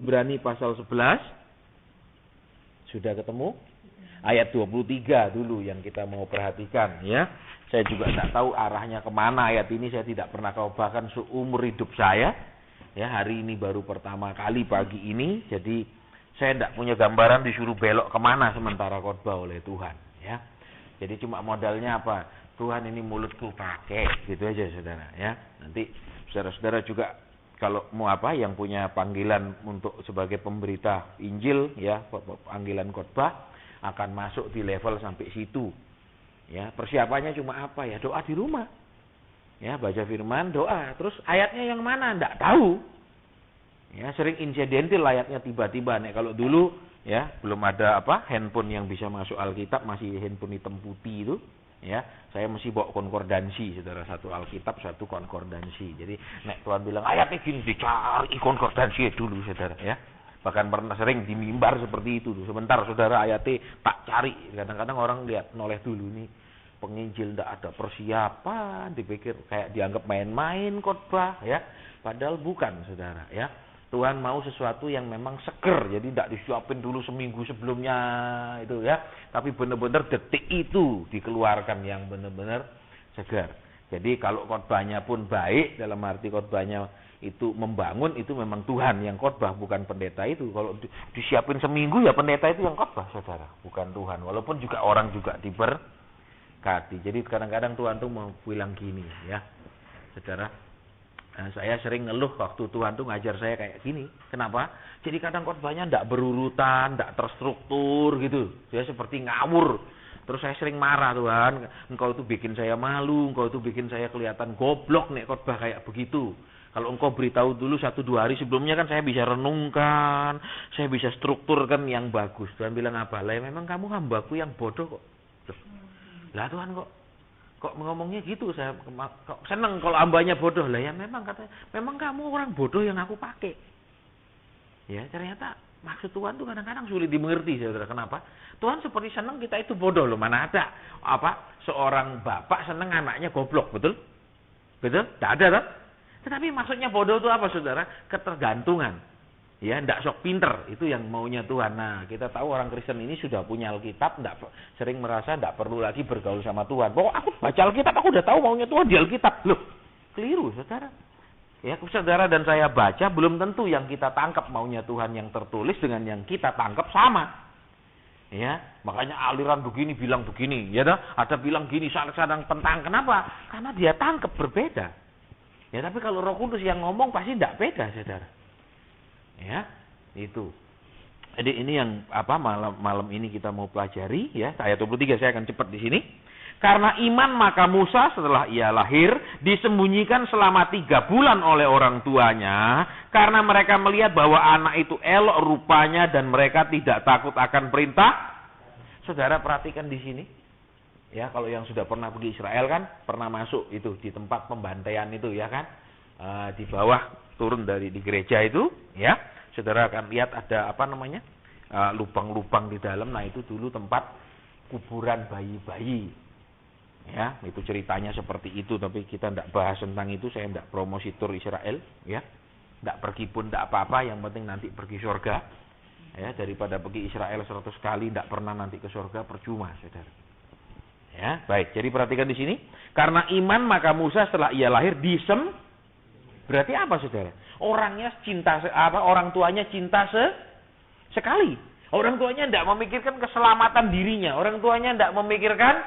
Ibrani pasal 11. Sudah ketemu? Ayat 23 dulu yang kita mau perhatikan ya. Saya juga tidak tahu arahnya kemana ayat ini, saya tidak pernah bahkan seumur hidup saya. Ya, hari ini baru pertama kali pagi ini, jadi saya tidak punya gambaran disuruh belok kemana sementara khotbah oleh Tuhan. Ya, jadi cuma modalnya apa? Tuhan ini mulutku pakai, gitu aja saudara. Ya, nanti saudara-saudara juga kalau mau apa, yang punya panggilan untuk sebagai pemberita Injil, ya, panggilan khotbah akan masuk di level sampai situ. Ya, persiapannya cuma apa ya? Doa di rumah. Ya, baca firman, doa. Terus ayatnya yang mana? Enggak tahu. Ya, sering insidental ayatnya tiba-tiba. Nek kalau dulu ya, belum ada apa? Handphone yang bisa masuk Alkitab, masih handphone hitam putih itu. Ya, saya mesti bawa konkordansi, saudara, satu Alkitab, satu konkordansi. Jadi, nek Tuhan bilang ayatnya gini, dicari konkordansi dulu, saudara, ya. Bahkan pernah sering di mimbar seperti itu. Sebentar, saudara, ayatnya tak cari. Kadang-kadang orang lihat noleh dulu nih. Penginjil tidak ada persiapan, dipikir kayak dianggap main-main khotbah, ya. Padahal bukan, saudara, ya. Tuhan mau sesuatu yang memang seger, jadi tidak disiapin dulu seminggu sebelumnya itu, ya. Tapi benar-benar detik itu dikeluarkan yang benar-benar segar. Jadi kalau khotbahnya pun baik, dalam arti khotbahnya itu membangun, itu memang Tuhan yang khotbah, bukan pendeta itu. Kalau disiapin seminggu ya pendeta itu yang khotbah, saudara, bukan Tuhan. Walaupun juga orang juga diberkati. Jadi kadang-kadang Tuhan tuh mau bilang gini, ya, saudara. Saya sering ngeluh waktu Tuhan tuh ngajar saya kayak gini. Kenapa? Jadi kadang khotbahnya tidak berurutan, tidak terstruktur gitu. Saya seperti ngawur. Terus saya sering marah, Tuhan, engkau itu bikin saya malu, engkau itu bikin saya kelihatan goblok nih khotbah kayak begitu. Kalau engkau beritahu dulu 1-2 hari sebelumnya kan saya bisa renungkan, saya bisa strukturkan yang bagus. Tuhan bilang apa? Lah memang kamu hambaku yang bodoh kok. Lah Tuhan kok ngomongnya gitu, saya kok seneng kalau hambanya bodoh. Lah ya memang katanya, memang kamu orang bodoh yang aku pakai. Ya, ternyata maksud Tuhan tuh kadang-kadang sulit dimengerti, saudara. Kenapa? Tuhan seperti seneng kita itu bodoh loh. Mana ada apa seorang bapak seneng anaknya goblok, betul? Betul? Tidak ada kan? Tetapi maksudnya bodoh itu apa, saudara? Ketergantungan. Ya, ndak sok pinter, itu yang maunya Tuhan. Nah, kita tahu orang Kristen ini sudah punya Alkitab, sering merasa ndak perlu lagi bergaul sama Tuhan. Pokok aku baca Alkitab, aku udah tahu maunya Tuhan di Alkitab. Loh, keliru, saudara. Ya, saudara dan saya baca, belum tentu yang kita tangkap maunya Tuhan yang tertulis dengan yang kita tangkap sama. Ya, makanya aliran begini bilang begini, ya dah, ada bilang gini, sadang tentang. Kenapa? Karena dia tangkap berbeda. Ya, tapi kalau Roh Kudus yang ngomong pasti ndak beda, saudara. Ya, itu. Jadi ini yang apa malam ini kita mau pelajari, ya. Ayat 23 saya akan cepat di sini. Karena iman maka Musa setelah ia lahir disembunyikan selama 3 bulan oleh orang tuanya, karena mereka melihat bahwa anak itu elok rupanya dan mereka tidak takut akan perintah. Saudara perhatikan di sini. Ya, kalau yang sudah pernah pergi Israel kan pernah masuk itu di tempat pembantaian itu, ya kan? Di bawah turun dari di gereja itu, ya, saudara akan lihat ada apa namanya lubang-lubang di dalam. Nah, itu dulu tempat kuburan bayi-bayi, ya, itu ceritanya seperti itu. Tapi kita tidak bahas tentang itu, saya tidak promosi tur Israel, ya, tidak pergi pun tidak apa-apa, yang penting nanti pergi surga, ya, daripada pergi Israel 100 kali tidak pernah nanti ke surga, percuma, saudara. Ya, baik. Jadi perhatikan di sini, karena iman maka Musa setelah ia lahir berarti apa, saudara? Orangnya cinta orang tuanya cinta sekali. Orang tuanya tidak memikirkan keselamatan dirinya. Orang tuanya tidak memikirkan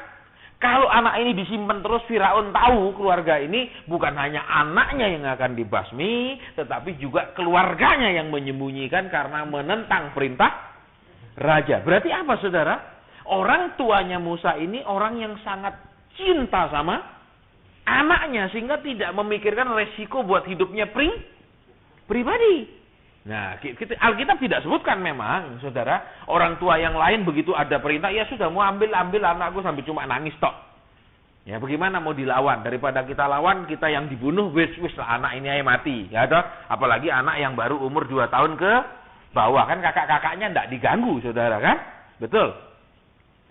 kalau anak ini disimpan terus, Firaun tahu keluarga ini bukan hanya anaknya yang akan dibasmi, tetapi juga keluarganya yang menyembunyikan karena menentang perintah raja. Berarti apa, saudara? Orang tuanya Musa ini orang yang sangat cinta sama anaknya, sehingga tidak memikirkan resiko buat hidupnya pribadi. Nah, Alkitab tidak sebutkan memang, saudara, orang tua yang lain begitu ada perintah, ya sudah mau ambil anakku sambil cuma nangis tok. Ya, bagaimana mau dilawan? Daripada kita lawan, kita yang dibunuh, wis lah anak ini aja mati. Ya toh? Apalagi anak yang baru umur 2 tahun ke bawah, kan kakak-kakaknya tidak diganggu, saudara, kan? Betul.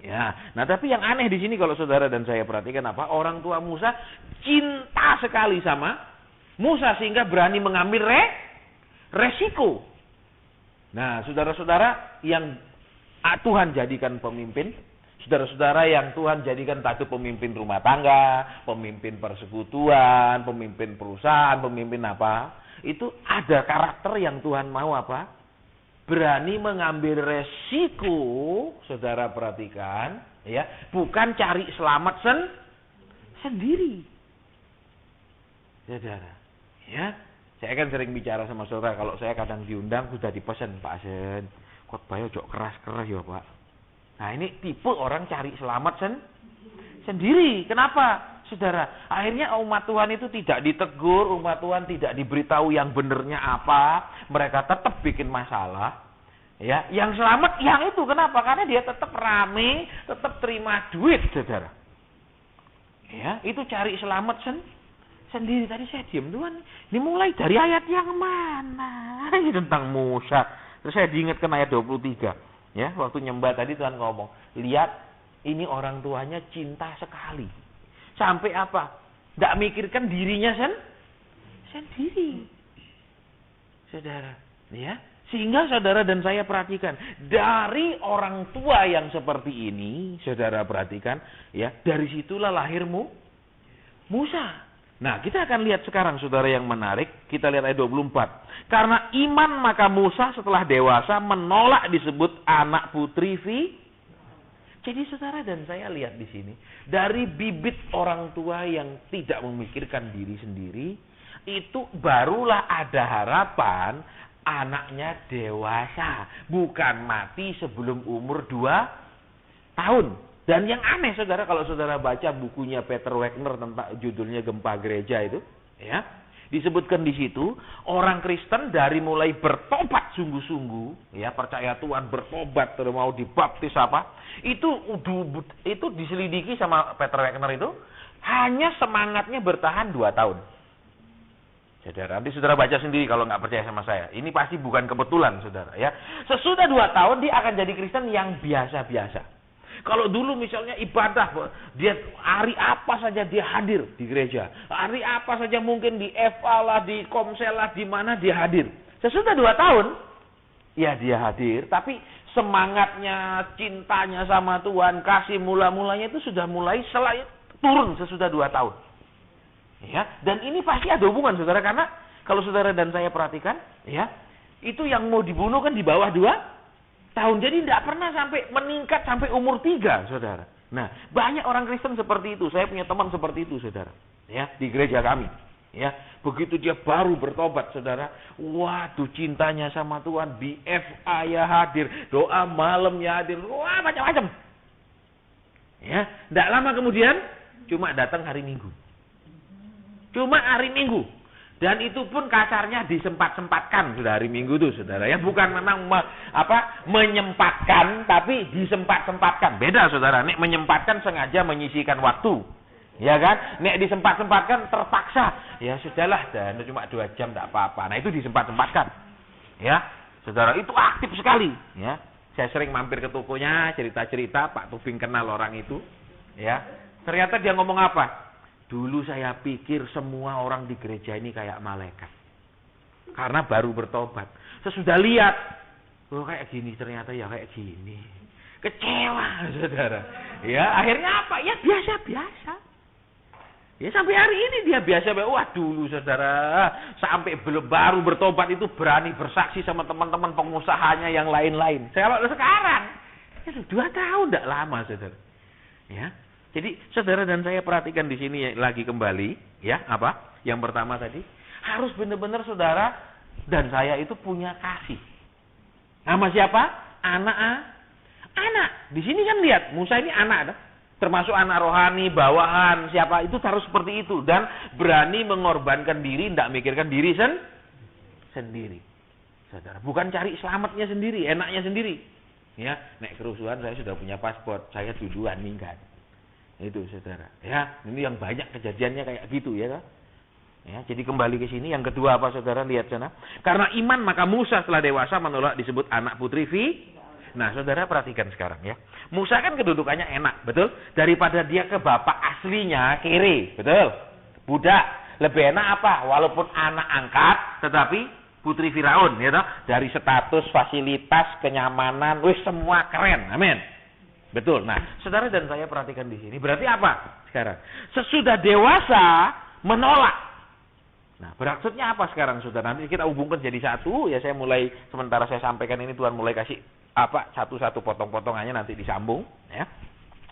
Ya, nah tapi yang aneh di sini kalau saudara dan saya perhatikan apa? Orang tua Musa cinta sekali sama Musa sehingga berani mengambil resiko. Nah, saudara-saudara yang Tuhan jadikan pemimpin, saudara-saudara yang Tuhan jadikan entah itu pemimpin rumah tangga, pemimpin persekutuan, pemimpin perusahaan, pemimpin apa, itu ada karakter yang Tuhan mau apa? Berani mengambil resiko, saudara perhatikan, ya, bukan cari selamat sendiri. Saudara, ya. Saya kan sering bicara sama saudara, kalau saya kadang diundang sudah dipesan, Pak Asen, khotbahnya jok keras-keras ya, Pak. Nah, ini tipe orang cari selamat sendiri. Kenapa? Saudara, akhirnya umat Tuhan itu tidak ditegur, umat Tuhan tidak diberitahu yang benernya apa, mereka tetap bikin masalah. Ya, yang selamat yang itu. Kenapa? Karena dia tetap rame, tetap terima duit, saudara. Ya, itu cari selamat sendiri. Tadi saya diam, Tuhan. Ini mulai dari ayat yang mana? Ini tentang Musa. Terus saya diingatkan ayat 23. Ya, waktu nyembah tadi Tuhan ngomong, lihat ini orang tuanya cinta sekali. Sampai apa? Tidak mikirkan dirinya sendiri. Saudara, ya. Sehingga saudara dan saya perhatikan, dari orang tua yang seperti ini, saudara perhatikan, ya, dari situlah lahirmu Musa. Nah, kita akan lihat sekarang saudara yang menarik, kita lihat ayat 24. Karena iman maka Musa setelah dewasa menolak disebut anak putri Jadi saudara dan saya lihat di sini, dari bibit orang tua yang tidak memikirkan diri sendiri, itu barulah ada harapan anaknya dewasa, bukan mati sebelum umur 2 tahun. Dan yang aneh saudara, kalau saudara baca bukunya Peter Wagner tentang judulnya Gempa Gereja itu, ya, disebutkan di situ orang Kristen dari mulai bertobat sungguh-sungguh, ya, percaya Tuhan, bertobat, terus mau dibaptis apa, itu diselidiki sama Peter Wagner itu hanya semangatnya bertahan 2 tahun. Saudara, nanti saudara baca sendiri kalau nggak percaya sama saya. Ini pasti bukan kebetulan, saudara, ya. Sesudah 2 tahun dia akan jadi Kristen yang biasa-biasa. Kalau dulu misalnya ibadah, dia hari apa saja dia hadir di gereja. Hari apa saja mungkin di FA lah, di Komsel lah, di mana dia hadir. Sesudah 2 tahun, ya dia hadir, tapi semangatnya, cintanya sama Tuhan, kasih mula-mulanya itu sudah mulai turun sesudah 2 tahun. Ya, dan ini pasti ada hubungan, saudara, karena kalau saudara dan saya perhatikan, ya, itu yang mau dibunuh kan di bawah 2 tahun. Jadi tidak pernah sampai meningkat sampai umur 3, saudara. Nah, banyak orang Kristen seperti itu. Saya punya teman seperti itu, saudara. Ya, di gereja kami. Ya, begitu dia baru bertobat, saudara. Waduh, cintanya sama Tuhan. BFA ya hadir, doa malam ya hadir. Wah, macam-macam. Ya, tidak lama kemudian cuma datang hari Minggu. Cuma hari Minggu. Dan itu pun kasarnya disempat-sempatkan sudah hari Minggu itu, saudara. Ya, bukan memang menyempatkan, tapi disempat-sempatkan. Beda, saudara. Nek menyempatkan sengaja menyisihkan waktu. Ya kan? Nek disempat-sempatkan terpaksa. Ya sudahlah, dan cuma 2 jam tidak apa-apa. Nah, itu disempat-sempatkan. Ya, saudara, itu aktif sekali. Ya, saya sering mampir ke tokonya, cerita-cerita, Pak Tubing kenal orang itu. Ya, ternyata dia ngomong apa? Dulu saya pikir semua orang di gereja ini kayak malaikat. Karena baru bertobat. Sesudah lihat, oh kayak gini, ternyata ya kayak gini. Kecewa, saudara. Ya, akhirnya apa? Ya biasa-biasa. Ya sampai hari ini dia biasa-biasa. Wah dulu, saudara, sampai baru bertobat itu berani bersaksi sama teman-teman pengusahanya yang lain-lain. Kalau sekarang, ya 2 tahun tidak lama, saudara. Ya. Jadi saudara dan saya perhatikan di sini lagi kembali, ya, apa? Yang pertama tadi, harus benar-benar saudara dan saya itu punya kasih. Nama siapa? Anak. Di sini kan lihat, Musa ini anak, termasuk anak rohani, bawaan, siapa itu harus seperti itu dan berani mengorbankan diri, tidak mikirkan diri sendiri. Saudara, bukan cari selamatnya sendiri, enaknya sendiri. Ya, nek kerusuhan saya sudah punya paspor, saya duluan minggat. Itu, saudara. Ya, ini yang banyak kejadiannya kayak gitu, ya kan? Ya, jadi kembali ke sini. Yang kedua apa, saudara? Lihat sana. Karena iman maka Musa setelah dewasa menolak disebut anak putri Nah, saudara perhatikan sekarang ya. Musa kan kedudukannya enak, betul? Daripada dia ke bapak aslinya kiri, betul? Budak. Lebih enak apa? Walaupun anak angkat, tetapi putri Firaun, ya toh? Dari status, fasilitas, kenyamanan, wis semua keren. Amin. Betul. Nah, saudara dan saya perhatikan di sini. Berarti apa sekarang? Sesudah dewasa menolak. Nah, maksudnya apa sekarang, saudara? Nanti kita hubungkan jadi satu. Ya, saya mulai sementara saya sampaikan ini, Tuhan mulai kasih satu-satu potong-potongannya nanti disambung. Ya,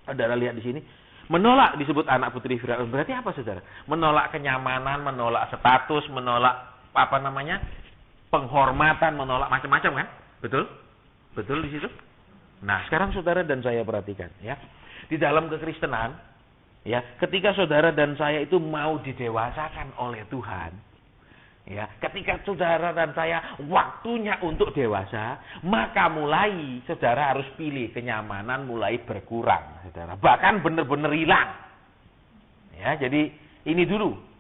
saudara lihat di sini. Menolak disebut anak putri Firaun. Berarti apa, saudara? Menolak kenyamanan, menolak status, menolak penghormatan, menolak macam-macam kan? Betul? Betul di situ? Nah, sekarang saudara dan saya perhatikan, ya. Di dalam kekristenan, ya, ketika saudara dan saya itu mau didewasakan oleh Tuhan, ya, ketika saudara dan saya waktunya untuk dewasa, maka mulai saudara harus pilih kenyamanan mulai berkurang, saudara. Bahkan benar-benar hilang. Ya, jadi ini dulu.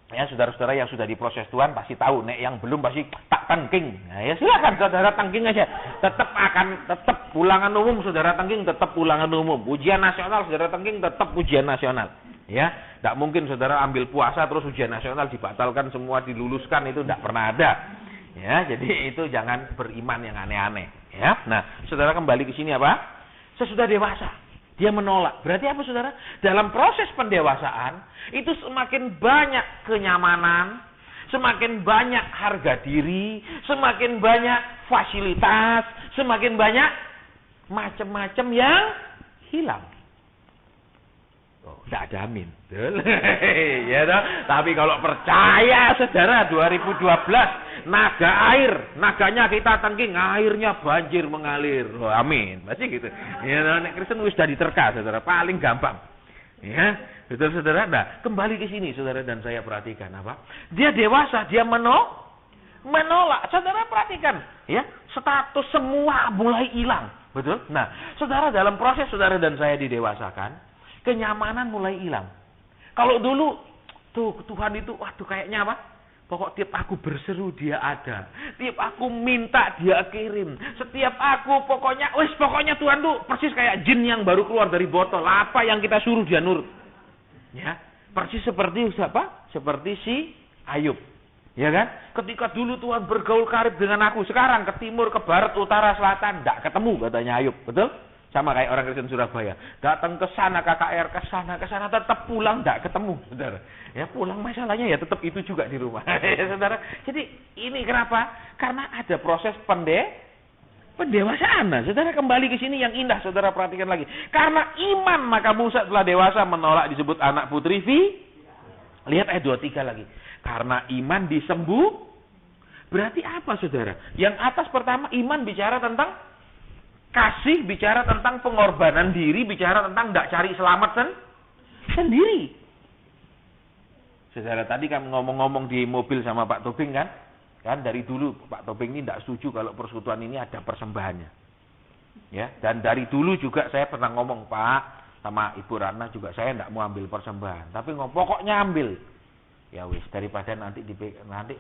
Ya, saudara-saudara yang sudah diproses Tuhan pasti tahu, nek yang belum pasti tak tengking. Nah, ya silakan saudara tengking aja. Tetap ulangan umum saudara tengking, tetap ulangan umum. Ujian nasional saudara tengking, tetap ujian nasional. Ya, tidak mungkin saudara ambil puasa terus ujian nasional dibatalkan semua, diluluskan, itu tidak pernah ada. Ya, jadi itu jangan beriman yang aneh-aneh. Ya, nah saudara kembali ke sini apa? Sesudah dewasa. Dia menolak. Berarti apa, saudara? Dalam proses pendewasaan, itu semakin banyak kenyamanan, semakin banyak harga diri, semakin banyak fasilitas, semakin banyak macam-macam yang hilang. Oh, tidak ada amin. Ya, toh? Tapi kalau percaya, saudara, 2012, naganya kita tengking, airnya banjir mengalir. Oh, amin. Pasti gitu. Ya, nek Kristen wis sudah diterka, saudara, paling gampang. Ya, betul saudara. Nah, kembali ke sini saudara dan saya perhatikan apa? Dia dewasa, dia menolak. Saudara perhatikan, ya, status semua mulai hilang. Betul? Nah, saudara dalam proses saudara dan saya didewasakan, kenyamanan mulai hilang. Kalau dulu tuh Tuhan itu waduh kayaknya apa? Pokok tiap aku berseru dia ada. Tiap aku minta dia kirim. Setiap aku pokoknya Tuhan tuh persis kayak jin yang baru keluar dari botol. Apa yang kita suruh dia nurut. Ya, persis seperti siapa? Seperti si Ayub. Ya kan? Ketika dulu Tuhan bergaul karib dengan aku, sekarang ke timur, ke barat, utara, selatan, enggak ketemu katanya Ayub. Betul? Sama kayak orang Kristen Surabaya. Datang ke sana KKR, ke sana tetap pulang enggak ketemu, saudara. Ya pulang masalahnya ya tetap itu juga di rumah. Ya, saudara. Jadi ini kenapa? Karena ada proses pendewasaan. Nah, saudara kembali ke sini yang indah, saudara perhatikan lagi. Karena iman maka Musa telah dewasa menolak disebut anak putri Lihat ayat 23 lagi. Karena iman disembuh. Berarti apa, saudara? Yang atas pertama iman bicara tentang kasih, bicara tentang pengorbanan diri, bicara tentang tidak cari selamat sendiri. Saudara tadi kan ngomong-ngomong di mobil sama Pak Tobing kan dari dulu Pak Tobing ini tidak setuju kalau persekutuan ini ada persembahannya. Ya, dan dari dulu juga saya pernah ngomong, Pak, sama Ibu Ratna juga, saya tidak mau ambil persembahan, tapi pokoknya ambil. Ya wis, daripada nanti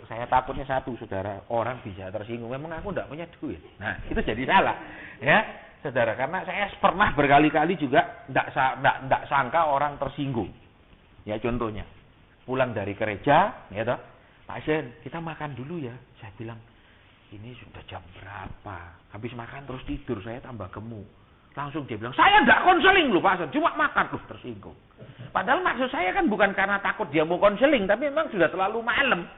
saya takutnya satu, saudara, orang bisa tersinggung. Memang aku tidak punya duit. Nah, itu jadi salah. Ya, saudara, karena saya pernah berkali-kali juga tidak sangka orang tersinggung. Ya, contohnya, pulang dari gereja, ya toh, Pak Sen, kita makan dulu ya. Saya bilang, ini sudah jam berapa? Habis makan terus tidur, saya tambah gemuk. Langsung dia bilang, saya tidak konseling loh Pak Sen, cuma makan. Loh, tersinggung. Padahal maksud saya kan bukan karena takut dia mau konseling, tapi memang sudah terlalu malam.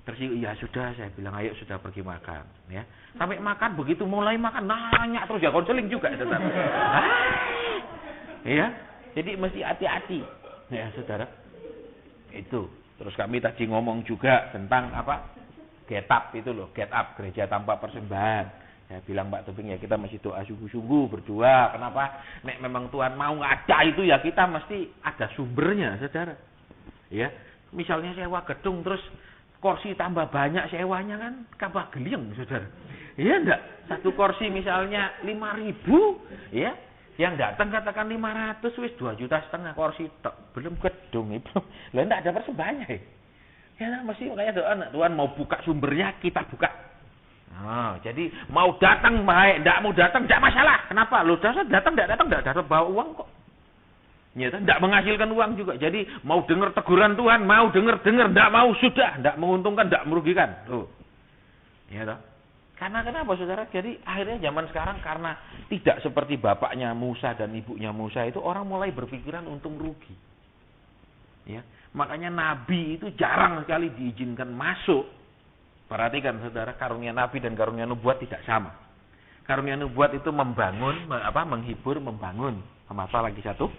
Tersinggung, ya sudah, saya bilang, ayo sudah pergi makan. Ya, sampai makan, begitu mulai makan, nanya terus ya konseling juga. Ya, jadi mesti hati-hati. Ya, saudara. Itu. Terus kami tadi ngomong juga tentang apa? Get up itu loh, get up, gereja tanpa persembahan. Saya bilang Pak Tobing ya kita mesti doa sungguh-sungguh, berdoa. Kenapa? Nek memang Tuhan mau ada itu ya kita mesti ada sumbernya, saudara. Ya, misalnya sewa gedung terus kursi tambah banyak sewanya kan kabah geliang, saudara. Iya enggak? Satu kursi misalnya 5.000, ya. Yang datang katakan 500, wis 2,5 juta kursi tok. Belum gedung itu. Lah enggak ada persembahannya. Ya, mesti makanya doa Tuhan mau buka sumbernya, kita buka. Oh, jadi mau datang baik, tidak mau datang tidak masalah. Kenapa? Lo datang tidak ada bawa uang kok. Ya, tidak menghasilkan uang juga. Jadi mau dengar teguran Tuhan, mau dengar, tidak mau sudah, tidak menguntungkan, tidak merugikan. Loh. Ya toh? Karena kenapa saudara? Jadi akhirnya zaman sekarang karena tidak seperti bapaknya Musa dan ibunya Musa itu orang mulai berpikiran untung rugi. Ya, makanya nabi itu jarang sekali diizinkan masuk. Perhatikan saudara, karunia nabi dan karunia nubuat tidak sama. Karunia nubuat itu membangun, menghibur, membangun. Sama apa lagi satu?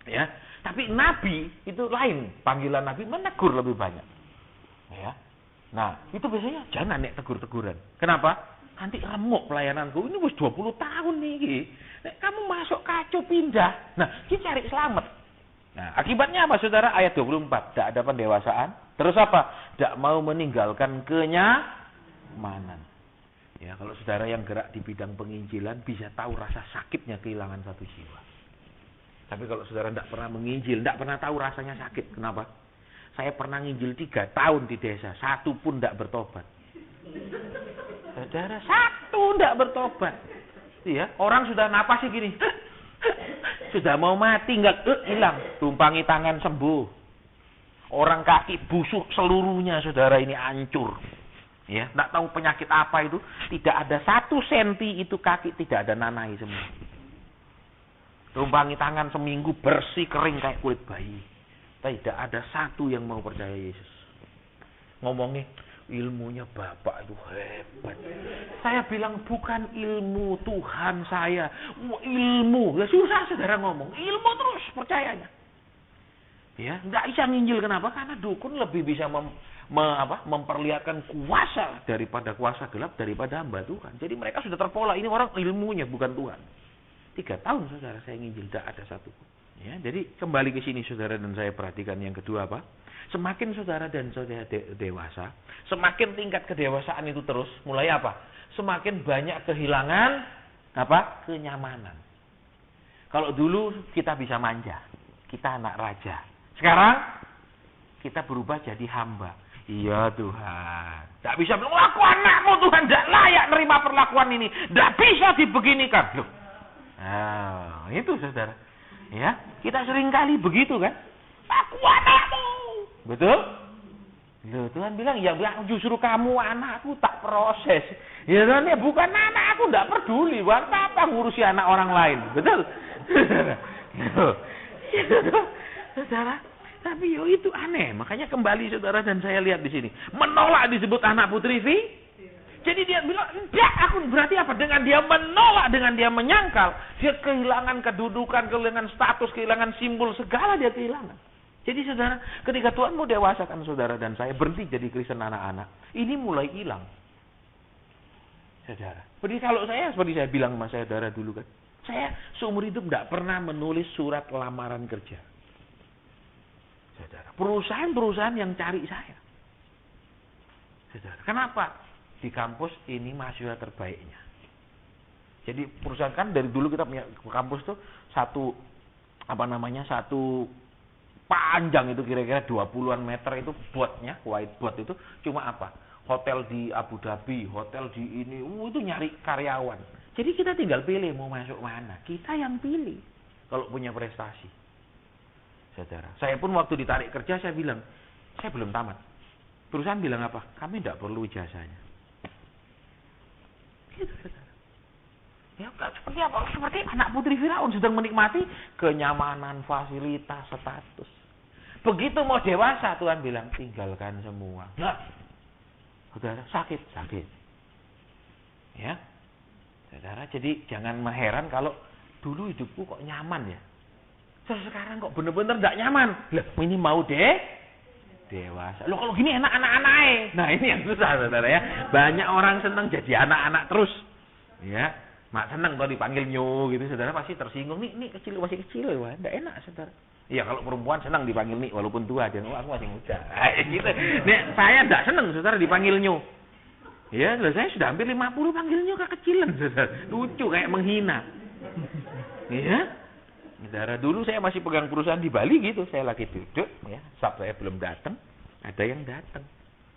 Ya, tapi nabi itu lain. Panggilan nabi menegur lebih banyak. Ya. Nah, itu biasanya jangan nek tegur-teguran. Kenapa? Nanti remuk pelayananku. Ini wis 20 tahun nih. Nek kamu masuk kacau pindah. Nah, kita cari selamat. Nah, akibatnya apa saudara? Ayat 24. Tidak ada pendewasaan. Terus apa? Tidak mau meninggalkan kenyamanan. Ya, kalau saudara yang gerak di bidang penginjilan bisa tahu rasa sakitnya kehilangan satu jiwa. Tapi kalau saudara tidak pernah menginjil, tidak pernah tahu rasanya sakit. Kenapa? Saya pernah nginjil 3 tahun di desa, satu pun tidak bertobat. Saudara, satu tidak bertobat. Iya, orang sudah napas sih gini. Sudah mau mati, nggak hilang. Tumpangi tangan sembuh. Orang kaki busuk seluruhnya, saudara, ini hancur. Ya, tidak tahu penyakit apa itu. Tidak ada 1 senti itu kaki tidak ada nanai semua. Tumpangi tangan seminggu bersih kering kayak kulit bayi. Tidak ada satu yang mau percaya Yesus. Ngomongnya ilmunya Bapak itu hebat. Saya bilang bukan ilmu Tuhan saya, ilmu. Ya susah saudara ngomong, ilmu terus percayanya. Ya, nggak bisa nginjil kenapa? Karena dukun lebih bisa memperlihatkan kuasa daripada kuasa gelap daripada hamba Tuhan. Jadi mereka sudah terpola, ini orang ilmunya bukan Tuhan. 3 tahun saudara saya nginjil, tidak ada satu pun. Ya, jadi kembali ke sini saudara dan saya perhatikan yang kedua apa? Semakin saudara dan saudara dewasa, semakin tingkat kedewasaan itu terus mulai apa? Semakin banyak kehilangan apa? Kenyamanan. Kalau dulu kita bisa manja, kita anak raja. Sekarang kita berubah jadi hamba. Iya Tuhan. Tidak bisa bilang, aku anakmu Tuhan, tidak layak nerima perlakuan ini. Tidak bisa dibeginikan. Loh. Nah, itu saudara. Ya, kita sering kali begitu kan? Aku anakmu. Betul? Loh, Tuhan bilang, ya justru kamu anakku tak proses. Ya Tuhan, ya bukan anak aku, tidak peduli. Buat apa ngurusi anak orang lain. Betul? Loh. Saudara, tapi itu aneh. Makanya kembali saudara dan saya lihat di sini. Menolak disebut anak putri fi. Jadi dia bilang, enggak, aku berarti apa? Dengan dia menolak, dengan dia menyangkal, dia kehilangan kedudukan, kehilangan status, kehilangan simbol, segala dia kehilangan. Jadi saudara, ketika Tuhan mau dewasakan saudara dan saya berhenti jadi Kristen anak-anak, ini mulai hilang. Saudara, seperti saya bilang sama saudara dulu kan, saya seumur hidup tidak pernah menulis surat lamaran kerja. Saudara, perusahaan-perusahahan yang cari saya. Saudara, kenapa? Di kampus ini mahasiswa terbaiknya. Jadi perusahaan kan dari dulu kita punya kampus tuh satu panjang itu kira-kira 20-an meter itu boardnya, whiteboard itu cuma apa? Hotel di Abu Dhabi, hotel di ini, itu nyari karyawan. Jadi kita tinggal pilih mau masuk mana. Kita yang pilih kalau punya prestasi. Saudara, saya pun waktu ditarik kerja saya bilang, saya belum tamat. Perusahaan bilang apa? Kami tidak perlu ijazahnya. Gitu, saudara. Ya, seperti apa? Seperti anak putri Firaun sedang menikmati kenyamanan, fasilitas, status. Begitu mau dewasa, Tuhan bilang, tinggalkan semua. Nah, saudara, sakit. Ya, saudara, jadi jangan heran kalau dulu hidupku kok nyaman ya. Sekarang kok bener-bener tidak nyaman. Lah, ini mau dewasa. Loh kalau gini enak anak-anak. Nah ini yang susah saudara ya. Banyak orang senang jadi anak-anak terus. Ya, mak senang kalau dipanggil nyo gitu saudara pasti tersinggung. Nih kecil masih kecil wah, enggak enak saudara. Iya kalau perempuan senang dipanggil nih walaupun tua dan aku masih muda. Gitu. Nih saya enggak senang saudara dipanggil nyo. Ya, saya sudah hampir 50 panggil nyo kekecilan saudara. Lucu kayak menghina. Iya. Saudara, dulu saya masih pegang perusahaan di Bali gitu, saya lagi duduk, ya, staff saya belum datang, ada yang datang,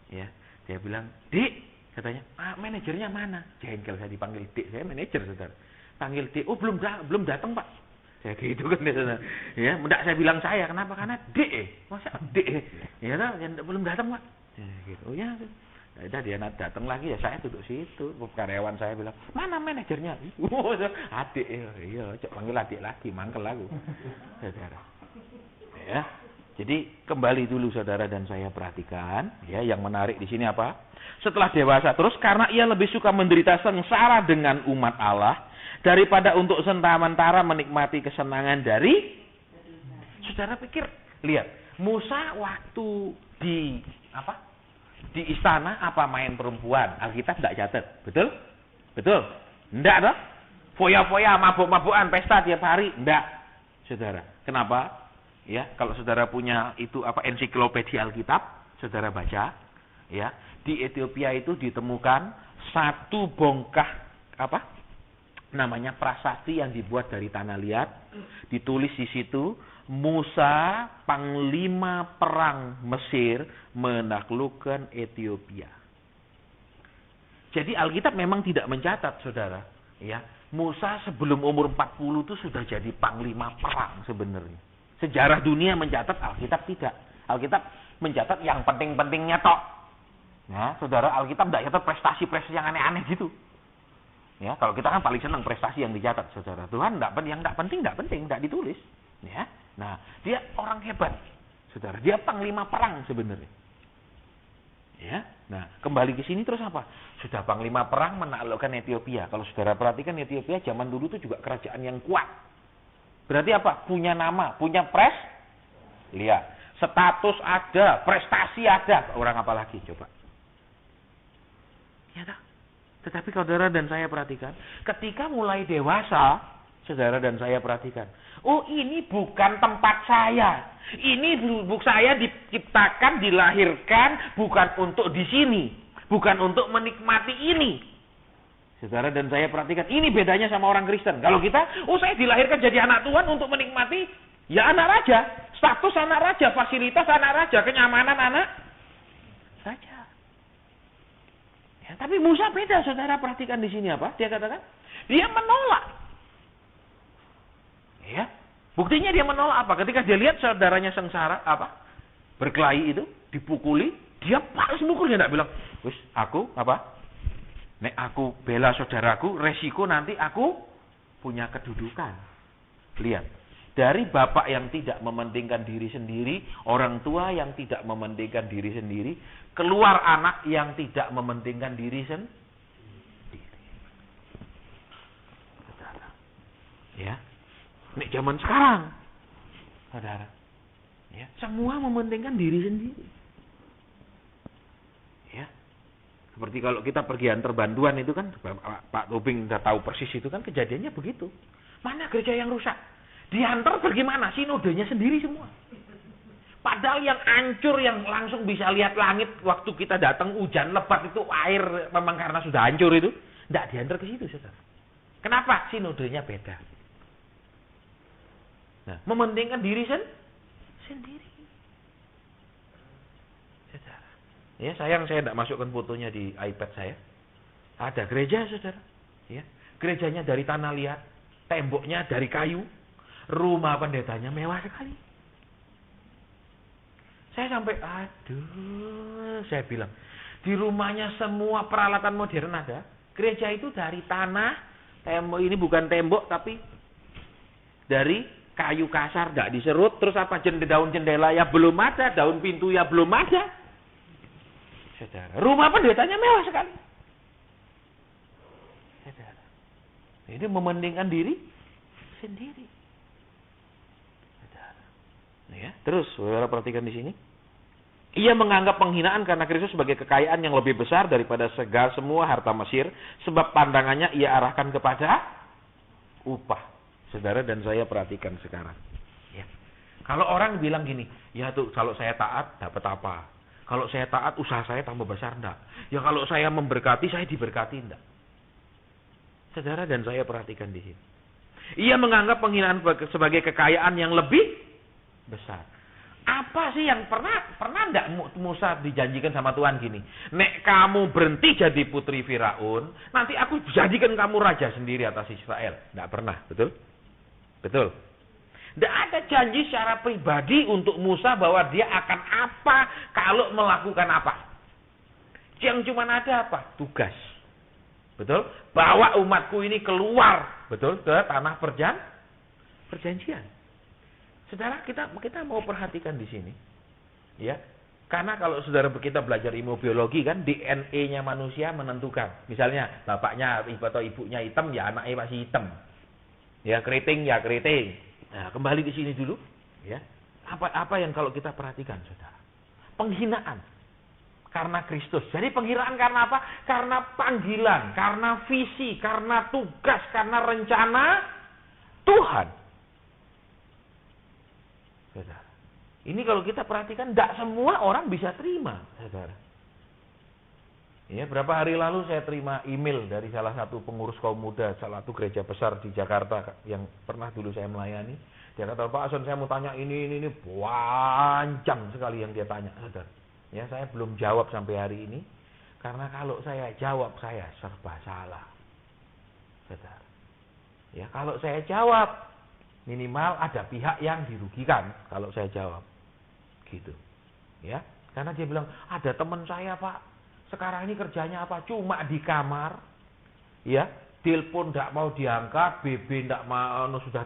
ya, dia bilang, Dik, katanya, manajernya mana? Jengkel saya dipanggil Dik, saya manajer saudara, panggil Dik, oh belum datang Pak, saya gitu kan, saudara, ya, tidak saya bilang saya, kenapa? Karena Dik, masa Dik, ya, belum datang Pak, ya, gitu, oh ya, Udah dia datang lagi ya saya duduk situ. Karyawan saya bilang, mana manajernya? Adik, iya, cok panggil adik lagi, mangkel aku. Saudara. Ya. Jadi kembali dulu saudara dan saya perhatikan, ya yang menarik di sini apa? Setelah dewasa terus karena ia lebih suka menderita sengsara dengan umat Allah daripada untuk sementara menikmati kesenangan dari saudara pikir, lihat, Musa waktu di apa? Di istana apa main perempuan? Alkitab tidak catat. Betul? Betul? Enggak toh? Foya-foya, mabuk-mabukan, pesta tiap hari, enggak. Saudara, kenapa? Ya, kalau saudara punya itu apa ensiklopedia Alkitab, saudara baca, ya, di Ethiopia itu ditemukan satu bongkah apa? Namanya prasasti yang dibuat dari tanah liat, ditulis di situ Musa panglima perang Mesir menaklukkan Ethiopia. Jadi Alkitab memang tidak mencatat, saudara, ya. Musa sebelum umur 40 itu sudah jadi panglima perang sebenarnya. Sejarah dunia mencatat, Alkitab tidak. Alkitab mencatat yang penting-pentingnya tok. Ya, saudara, Alkitab tidak catat prestasi-prestasi yang aneh-aneh gitu. Ya, kalau kita kan paling senang prestasi yang dicatat, saudara. Tuhan yang tidak penting, tidak ditulis. Ya, nah dia orang hebat, saudara. Dia panglima perang sebenarnya. Ya, nah kembali ke sini terus apa? Sudah panglima perang menaklukkan Ethiopia. Kalau saudara perhatikan Ethiopia zaman dulu itu juga kerajaan yang kuat. Berarti apa? Punya nama, punya lihat, status ada, prestasi ada. Orang apa lagi coba? Ya tak? Tetapi saudara dan saya perhatikan, ketika mulai dewasa, saudara dan saya perhatikan, oh ini bukan tempat saya. Ini saya diciptakan, dilahirkan bukan untuk di sini, bukan untuk menikmati ini. Saudara dan saya perhatikan, ini bedanya sama orang Kristen. Kalau kita, oh saya dilahirkan jadi anak Tuhan untuk menikmati, ya anak raja, status anak raja, fasilitas anak raja, kenyamanan anak raja. Ya, tapi Musa beda, saudara perhatikan di sini apa? Dia katakan, dia menolak. Ya, buktinya dia menolak apa? Ketika dia lihat saudaranya sengsara, apa? Berkelahi itu, dipukuli, dia balas mukul, dia tidak bilang, wis aku apa? Nek aku bela saudaraku, resiko nanti aku punya kedudukan. Lihat, dari bapak yang tidak mementingkan diri sendiri, orang tua yang tidak mementingkan diri sendiri, keluar anak yang tidak mementingkan diri sendiri. Saudara. Ya. Nek zaman sekarang, saudara. Ya, semua mementingkan diri sendiri. Ya. Seperti kalau kita pergi antar bantuan itu kan, Pak Tobing udah tahu persis itu kan kejadiannya begitu. Mana gereja yang rusak? Diantar bagaimana? Sinodenya sendiri semua. Padahal yang hancur, yang langsung bisa lihat langit waktu kita datang hujan lebat itu air memang karena sudah hancur itu, tidak diantar ke situ, saudara. Kenapa? Sinodenya beda. Nah, mementingkan diri sendiri. Saudara. Ya, sayang saya tidak masukkan fotonya di iPad saya. Ada gereja, saudara. Ya, gerejanya dari tanah liat, temboknya dari kayu. Rumah pendetanya mewah sekali. Saya sampai, saya bilang, di rumahnya semua peralatan modern ada. Gereja itu dari tanah, tembok ini bukan tembok, tapi dari kayu kasar, tidak diserut. Terus apa, daun jendela ya belum ada, daun pintu ya belum ada. Saudara, rumah pendetanya mewah sekali. Saudara, ini mementingkan diri sendiri. Ya, terus saudara perhatikan di sini. Ia menganggap penghinaan karena Kristus sebagai kekayaan yang lebih besar daripada semua harta Mesir, sebab pandangannya ia arahkan kepada upah. Saudara dan saya perhatikan sekarang. Ya. Kalau orang bilang gini, ya tuh kalau saya taat dapat apa? Kalau saya taat usaha saya tambah besar enggak? Ya kalau saya memberkati saya diberkati enggak? Saudara dan saya perhatikan di sini. Ia menganggap penghinaan sebagai kekayaan yang lebih besar. Apa sih yang pernah enggak Musa dijanjikan sama Tuhan gini? Nek kamu berhenti jadi putri Firaun, nanti aku jadikan kamu raja sendiri atas Israel. Enggak pernah, betul? Betul. Enggak ada janji secara pribadi untuk Musa bahwa dia akan apa kalau melakukan apa. Yang cuma ada apa? Tugas. Betul? Bawa umatku ini keluar, betul, ke tanah perjanjian. Saudara, kita mau perhatikan di sini. Ya. Karena kalau saudara kita belajar ilmu biologi kan, DNA-nya manusia menentukan. Misalnya bapaknya atau ibunya hitam, ya anaknya masih hitam. Ya keriting, ya keriting. Nah, kembali di sini dulu, ya. Apa yang kalau kita perhatikan, saudara? Penghinaan karena Kristus. Jadi penghinaan karena apa? Karena panggilan, karena visi, karena tugas, karena rencana Tuhan. Saudara. Ini kalau kita perhatikan, tidak semua orang bisa terima, saudara. Ya, berapa hari lalu saya terima email dari salah satu pengurus kaum muda, salah satu gereja besar di Jakarta yang pernah dulu saya melayani. Dia kata, Pak Ason, saya mau tanya ini, panjang sekali yang dia tanya, saudara. Ya, saya belum jawab sampai hari ini, karena kalau saya jawab, saya serba salah, saudara. Ya, kalau saya jawab, minimal ada pihak yang dirugikan kalau saya jawab. Gitu. Ya, karena dia bilang, ada teman saya, Pak, sekarang ini kerjanya apa? Cuma di kamar. Ya, telepon enggak mau diangkat, BB enggak mau, sudah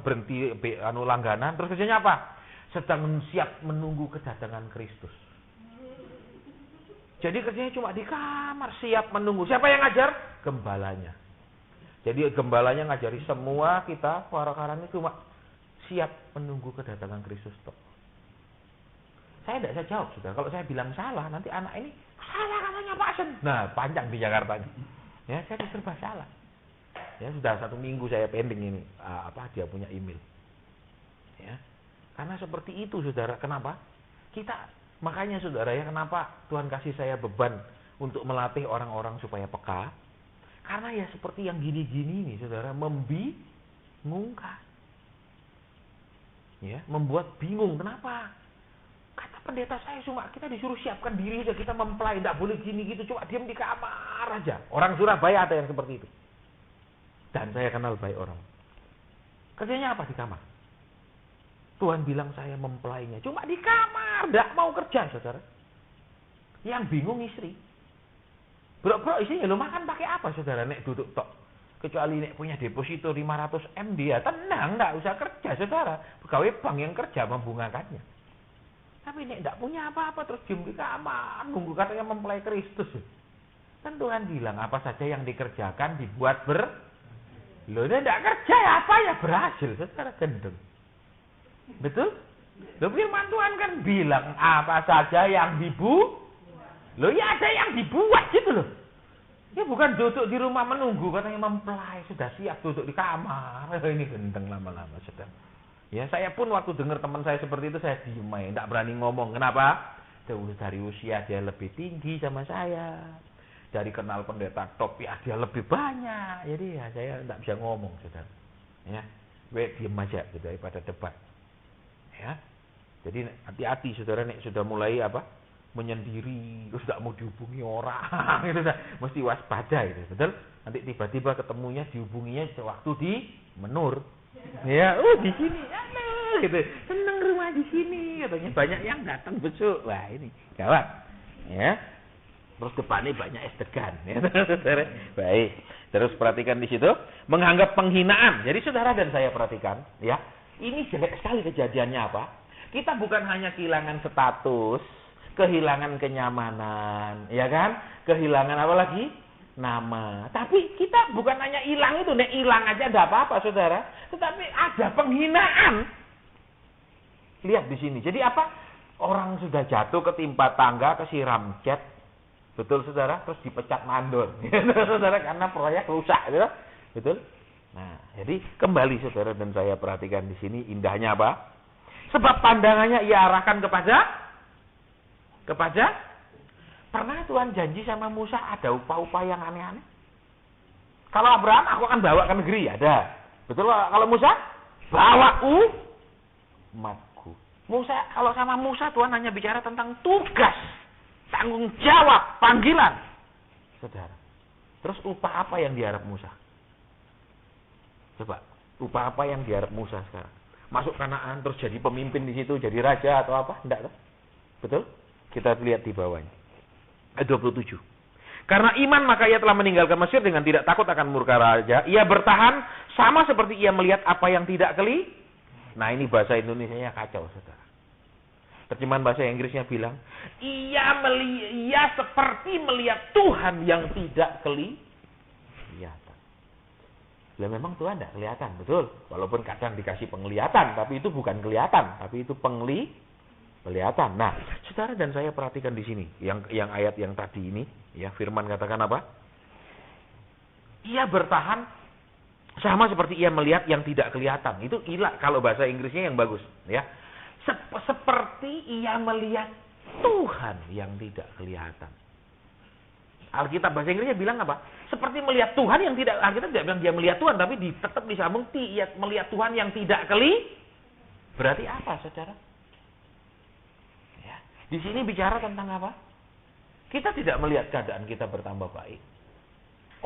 berhenti langganan, terus kerjanya apa? Sedang siap menunggu kedatangan Kristus. Jadi kerjanya cuma di kamar, siap menunggu. Siapa yang ngajar? Gembalanya. Jadi gembalanya ngajari semua kita, para karang itu cuma siap menunggu kedatangan Kristus. Saya tidak bisa jawab, sudah. Kalau saya bilang salah, nanti anak ini salah katanya Pak Asen. Nah, panjang di Jakarta ini. Ya, saya serba salah. Ya, sudah 1 minggu saya pending ini. Dia punya email. Ya, karena seperti itu, saudara. Kenapa? Makanya, saudara, ya, kenapa Tuhan kasih saya beban untuk melatih orang-orang supaya peka? Karena ya seperti yang gini-gini nih, saudara, membingungkan. Ya, membuat bingung. Kenapa? Kata pendeta saya cuma kita disuruh siapkan diri aja, kita mempelai, tidak boleh gini gitu, cuma diam di kamar aja. Orang Surabaya ada yang seperti itu. Dan saya kenal baik orang. Kerjanya apa di kamar? Tuhan bilang saya mempelainya, cuma di kamar, tidak mau kerja, saudara. Yang bingung istri. Bro, isinya lo makan pakai apa, saudara? Nek duduk tok. Kecuali nek punya deposito 500 M dia tenang, tidak usah kerja, saudara. Pegawai bank yang kerja membungakannya. Tapi nek tidak punya apa-apa terus diem di kamar, nunggu katanya mempelai Kristus. Kan Tuhan bilang apa saja yang dikerjakan dibuat Lo tidak kerja ya apa ya berhasil, saudara, gendeng. Betul? Lo firman Tuhan kan bilang apa saja yang Lo ya ada yang dibuat gitu loh. Ya bukan duduk di rumah menunggu katanya mempelai sudah siap duduk di kamar. Ini gendeng lama-lama, saudara. Ya, saya pun waktu dengar teman saya seperti itu saya diem aja, tidak berani ngomong. Kenapa? Dari usia dia lebih tinggi sama saya. Dari kenal pendeta top ya dia lebih banyak. Jadi ya saya tidak bisa ngomong, saudara. Ya, diem aja gitu, daripada debat. Ya. Jadi hati-hati, saudara, nek sudah mulai menyendiri, terus tidak mau dihubungi orang, itu mesti waspada itu, betul? Nanti tiba-tiba ketemunya dihubunginya waktu di Menur. Ya, di sini, gitu. Seneng rumah di sini, katanya banyak yang datang besok. Wah, ini gawat. Ya. Terus depannya banyak es degan, ya. Baik. Terus perhatikan di situ, menganggap penghinaan. Jadi saudara dan saya perhatikan, ya. Ini jelek sekali kejadiannya apa? Kita bukan hanya kehilangan status, kehilangan kenyamanan, ya kan? Kehilangan apa lagi? Nama. Tapi kita bukan hanya hilang itu, nek hilang aja enggak apa-apa, saudara. Tetapi ada penghinaan. Lihat di sini. Jadi apa? Orang sudah jatuh ketimpa tangga, kesiram cat. Betul, saudara? Terus dipecat mandor. Saudara, karena proyek rusak, gitu. Betul? Nah, jadi kembali saudara dan saya perhatikan di sini indahnya apa? Sebab pandangannya ia arahkan kepada pernah Tuhan janji sama Musa ada upah-upah yang aneh-aneh. Kalau Abraham, aku akan bawa ke negeri, ada. Betul? Kalau Musa, bawa umatku. Musa, kalau sama Musa Tuhan hanya bicara tentang tugas, tanggung jawab, panggilan. Saudara. Terus upah apa yang diharap Musa? Coba, upah apa yang diharap Musa sekarang? Masuk Kanaan, terus jadi pemimpin di situ, jadi raja atau apa? Enggak, kan? Betul? Kita lihat di bawahnya. Ayat 27. Karena iman maka ia telah meninggalkan Mesir dengan tidak takut akan murka raja. Ia bertahan sama seperti ia melihat apa yang tidak Nah, ini bahasa Indonesianya kacau, saudara. Terjemahan bahasa Inggrisnya bilang, ia seperti melihat Tuhan yang tidak kelihatan. Ya memang Tuhan tidak kelihatan, betul. Walaupun kadang dikasih penglihatan, tapi itu bukan kelihatan, tapi itu kelihatan. Nah, saudara dan saya perhatikan di sini, yang ayat yang tadi ini, ya firman katakan apa? Ia bertahan sama seperti ia melihat yang tidak kelihatan. Itu kalau bahasa Inggrisnya yang bagus, ya. Seperti ia melihat Tuhan yang tidak kelihatan. Alkitab bahasa Inggrisnya bilang apa? Seperti melihat Tuhan yang tidak, Alkitab tidak bilang dia melihat Tuhan, tapi tetap disambung ia melihat Tuhan yang tidak Berarti apa, saudara? Ya. Di sini bicara tentang apa? Kita tidak melihat keadaan kita bertambah baik.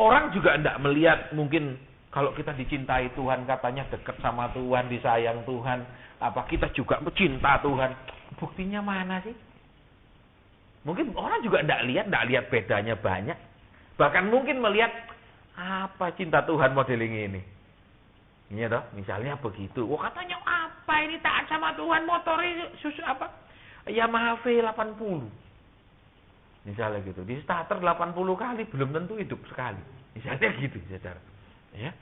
Orang juga tidak melihat mungkin kalau kita dicintai Tuhan, katanya dekat sama Tuhan, disayang Tuhan, kita juga mencinta Tuhan. Buktinya mana sih? Mungkin orang juga tidak lihat bedanya banyak. Bahkan mungkin melihat apa cinta Tuhan modeling ini. Ini toh, misalnya begitu. Katanya apa ini taat sama Tuhan, motornya Yamaha V80. Misalnya gitu. Di starter 80 kali belum tentu hidup sekali. Misalnya gitu, saudara. Ya.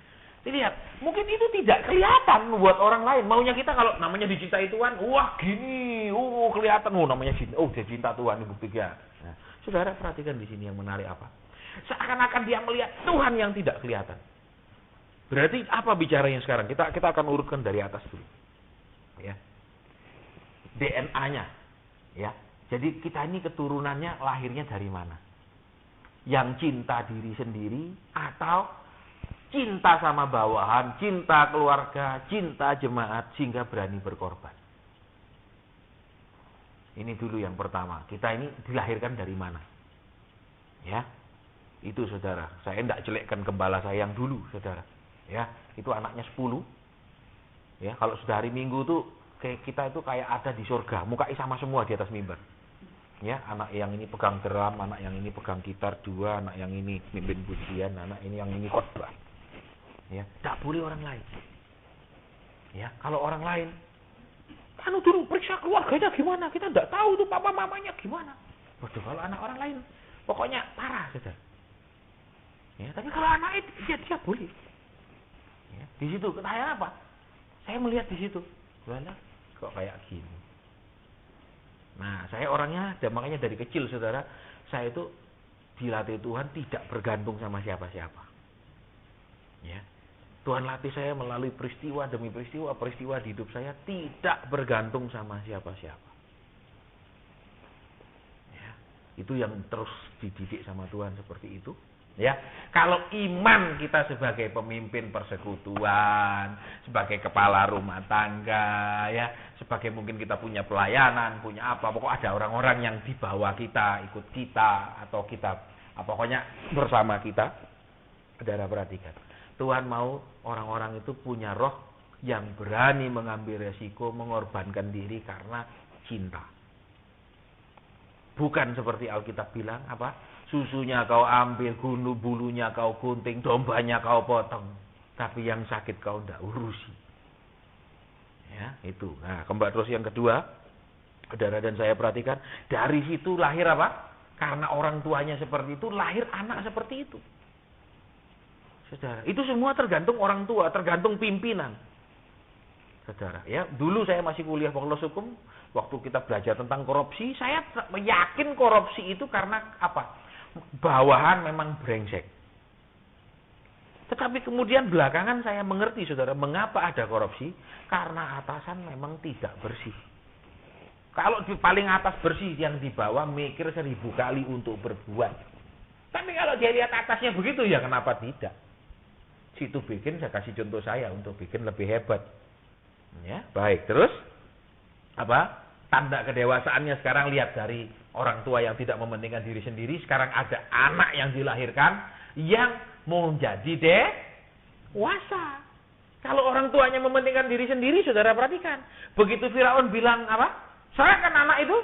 Lihat, mungkin itu tidak kelihatan buat orang lain. Maunya kita kalau namanya dicintai Tuhan, wah gini, kelihatan, namanya cinta, dia cinta Tuhan, buktinya. Nah, saudara perhatikan di sini yang menarik apa? Seakan-akan dia melihat Tuhan yang tidak kelihatan. Berarti apa bicaranya sekarang? Kita akan urutkan dari atas dulu. Ya. DNA-nya, ya. Jadi kita ini keturunannya lahirnya dari mana? Yang cinta diri sendiri atau cinta sama bawahan, cinta keluarga, cinta jemaat, sehingga berani berkorban. Ini dulu yang pertama. Kita ini dilahirkan dari mana? Ya, itu saudara. Saya tidak jelekkan gembala saya yang dulu, saudara. Ya, itu anaknya 10. Ya, kalau sudah hari Minggu tuh kayak kita itu kayak ada di surga. Mukanya sama semua di atas mimbar. Ya, anak yang ini pegang drum, anak yang ini pegang gitar 2, anak yang ini mimpin pujian, anak ini yang ini khotbah. Ya, tak boleh orang lain. Ya, kalau orang lain, dulu periksa keluarganya gimana? Kita tidak tahu tuh papa mamanya gimana. Waduh, kalau anak orang lain, pokoknya parah, saudara. Ya, tapi kalau anak itu dia boleh. Ya, di situ saya apa? Saya melihat di situ, mana kok kayak gini. Nah, saya orangnya, dan makanya dari kecil, saudara, saya itu dilatih Tuhan tidak bergantung sama siapa-siapa. Ya. Tuhan latih saya melalui peristiwa demi peristiwa di hidup saya tidak bergantung sama siapa-siapa. Ya, itu yang terus dididik sama Tuhan seperti itu. Ya, kalau iman kita sebagai pemimpin persekutuan, sebagai kepala rumah tangga, ya, sebagai mungkin kita punya pelayanan, punya apa, pokok ada orang-orang yang di bawah kita, ikut kita, atau kita, pokoknya bersama kita. Saudara perhatikan. Tuhan mau orang-orang itu punya roh yang berani mengambil resiko, mengorbankan diri karena cinta. Bukan seperti Alkitab bilang, susunya kau ambil, bulunya kau gunting, dombanya kau potong, tapi yang sakit kau tidak urusi. Ya, itu. Nah, kembali terus yang kedua, saudara dan saya perhatikan, dari situ lahir apa? Karena orang tuanya seperti itu, lahir anak seperti itu. Saudara, itu semua tergantung orang tua, tergantung pimpinan. Saudara, ya, dulu saya masih kuliah fakultas hukum, waktu kita belajar tentang korupsi, saya yakin korupsi itu karena apa? Bawahan memang brengsek. Tetapi kemudian belakangan saya mengerti, saudara, mengapa ada korupsi? Karena atasan memang tidak bersih. Kalau di paling atas bersih, yang di bawah mikir 1000 kali untuk berbuat. Tapi kalau dia lihat atasnya begitu, ya kenapa tidak? Situ bikin, saya kasih contoh saya untuk bikin lebih hebat. Ya, baik. Terus apa? Tanda kedewasaannya sekarang lihat dari orang tua yang tidak mementingkan diri sendiri, sekarang ada anak yang dilahirkan yang mau jadi dewasa. Kalau orang tuanya mementingkan diri sendiri, saudara perhatikan. Begitu Firaun bilang apa? Serahkan anak itu,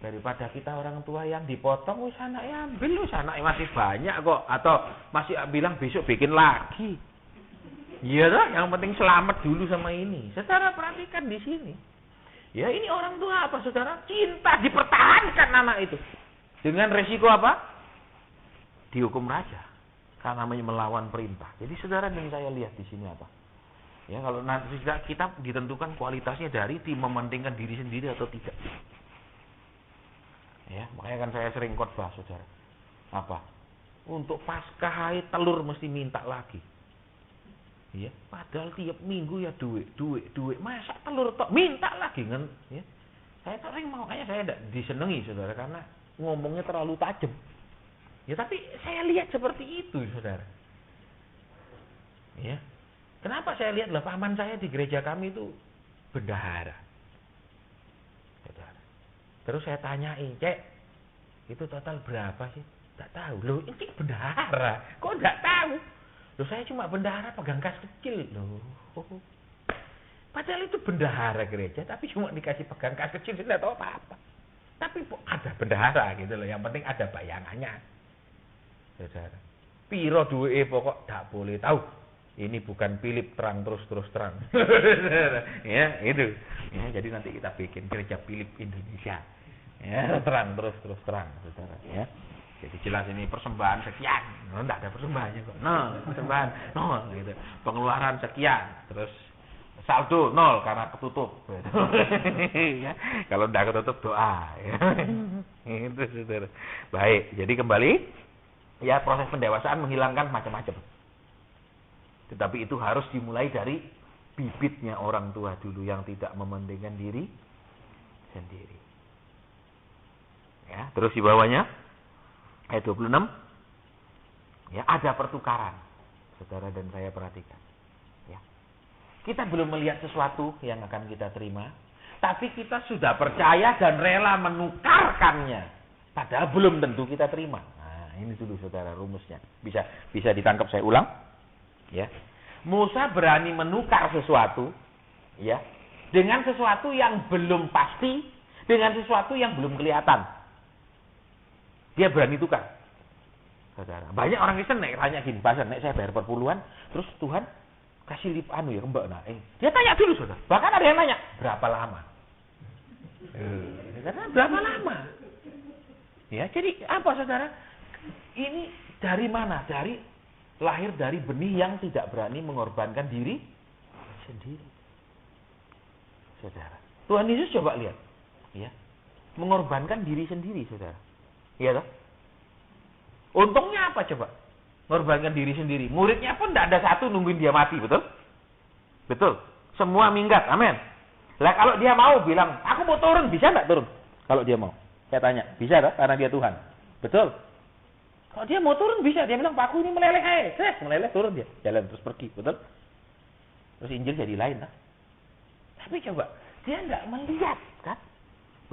Daripada kita orang tua yang dipotong, wis anaknya ambil, wis anaknya masih banyak kok. Atau masih bilang besok bikin lagi. Iya toh, yang penting selamat dulu sama ini. Saudara perhatikan di sini. Ya ini orang tua apa saudara? Cinta dipertahankan anak itu. Dengan resiko apa? Dihukum raja. Karena namanya melawan perintah. Jadi saudara yang saya lihat di sini apa? Ya kalau nanti kita ditentukan kualitasnya dari mementingkan diri sendiri atau tidak. Ya, makanya kan saya sering khotbah saudara. Apa? Untuk Paskah telur mesti minta lagi. Ya, padahal tiap minggu ya duit. Masa telur tok minta lagi kan? Ya. Saya sering makanya saya tidak disenangi saudara karena ngomongnya terlalu tajam. Ya tapi saya lihat seperti itu saudara. Ya. Kenapa saya lihat lah paman saya di gereja kami itu bendahara. Saudara. Terus saya tanyain, Cek, itu total berapa sih? Tak tahu. Loh, ini bendahara. Kok enggak tahu? Loh, saya cuma bendahara pegang kas kecil. Loh. Padahal itu bendahara gereja, tapi cuma dikasih pegang kas kecil, saya tidak tahu apa-apa. Tapi ada bendahara gitu loh. Yang penting ada bayangannya. Saudara. Piro duwe pokok tak boleh tahu. Ini bukan Philip terang terus terang. Ya, itu. Ya, jadi nanti kita bikin gereja Philip Indonesia. Ya, terang terus terang, saudara. Ya. Jadi jelas ini persembahan sekian. Enggak ada persembahannya kok. Persembahan nol gitu. Pengeluaran sekian, terus saldo nol karena ketutup. Ya. Kalau enggak ketutup doa. Ya. Itu saudara. Baik, jadi kembali ya proses pendewasaan menghilangkan macam-macam. Tetapi itu harus dimulai dari bibitnya orang tua dulu yang tidak mementingkan diri sendiri. Ya, terus di bawahnya ayat 26. Ya, ada pertukaran. Saudara dan saya perhatikan. Ya. Kita belum melihat sesuatu yang akan kita terima, tapi kita sudah percaya dan rela menukarkannya. Padahal belum tentu kita terima. Nah, ini dulu saudara rumusnya. Bisa ditangkap saya ulang. Ya. Musa berani menukar sesuatu ya dengan sesuatu yang belum pasti, dengan sesuatu yang belum kelihatan. Dia berani tukar. Saudara, banyak orang Kristen tanya gini, "Pastor, saya bayar perpuluhan, terus Tuhan kasih lip ya, Mbak." Nah, dia tanya dulu, saudara. Bahkan ada yang nanya, "Berapa lama?" Karena berapa lama? Ya, jadi apa saudara? Ini dari mana? Lahir dari benih yang tidak berani mengorbankan diri sendiri. Saudara. Tuhan Yesus coba lihat. Ya. Mengorbankan diri sendiri, saudara. Iya toh? Untungnya apa coba? Mengorbankan diri sendiri. Muridnya pun tidak ada satu nungguin dia mati, betul? Betul. Semua minggat, amin. Lah kalau dia mau bilang, "Aku mau turun," bisa nggak turun? Kalau dia mau. Saya tanya, bisa toh? Karena dia Tuhan. Betul? Kalau dia mau turun bisa, dia bilang, "Pak, aku ini meleleh aja." Meleleh turun dia, jalan terus pergi, betul? Terus Injil jadi lain, lah. Tapi coba, dia enggak melihat, kan?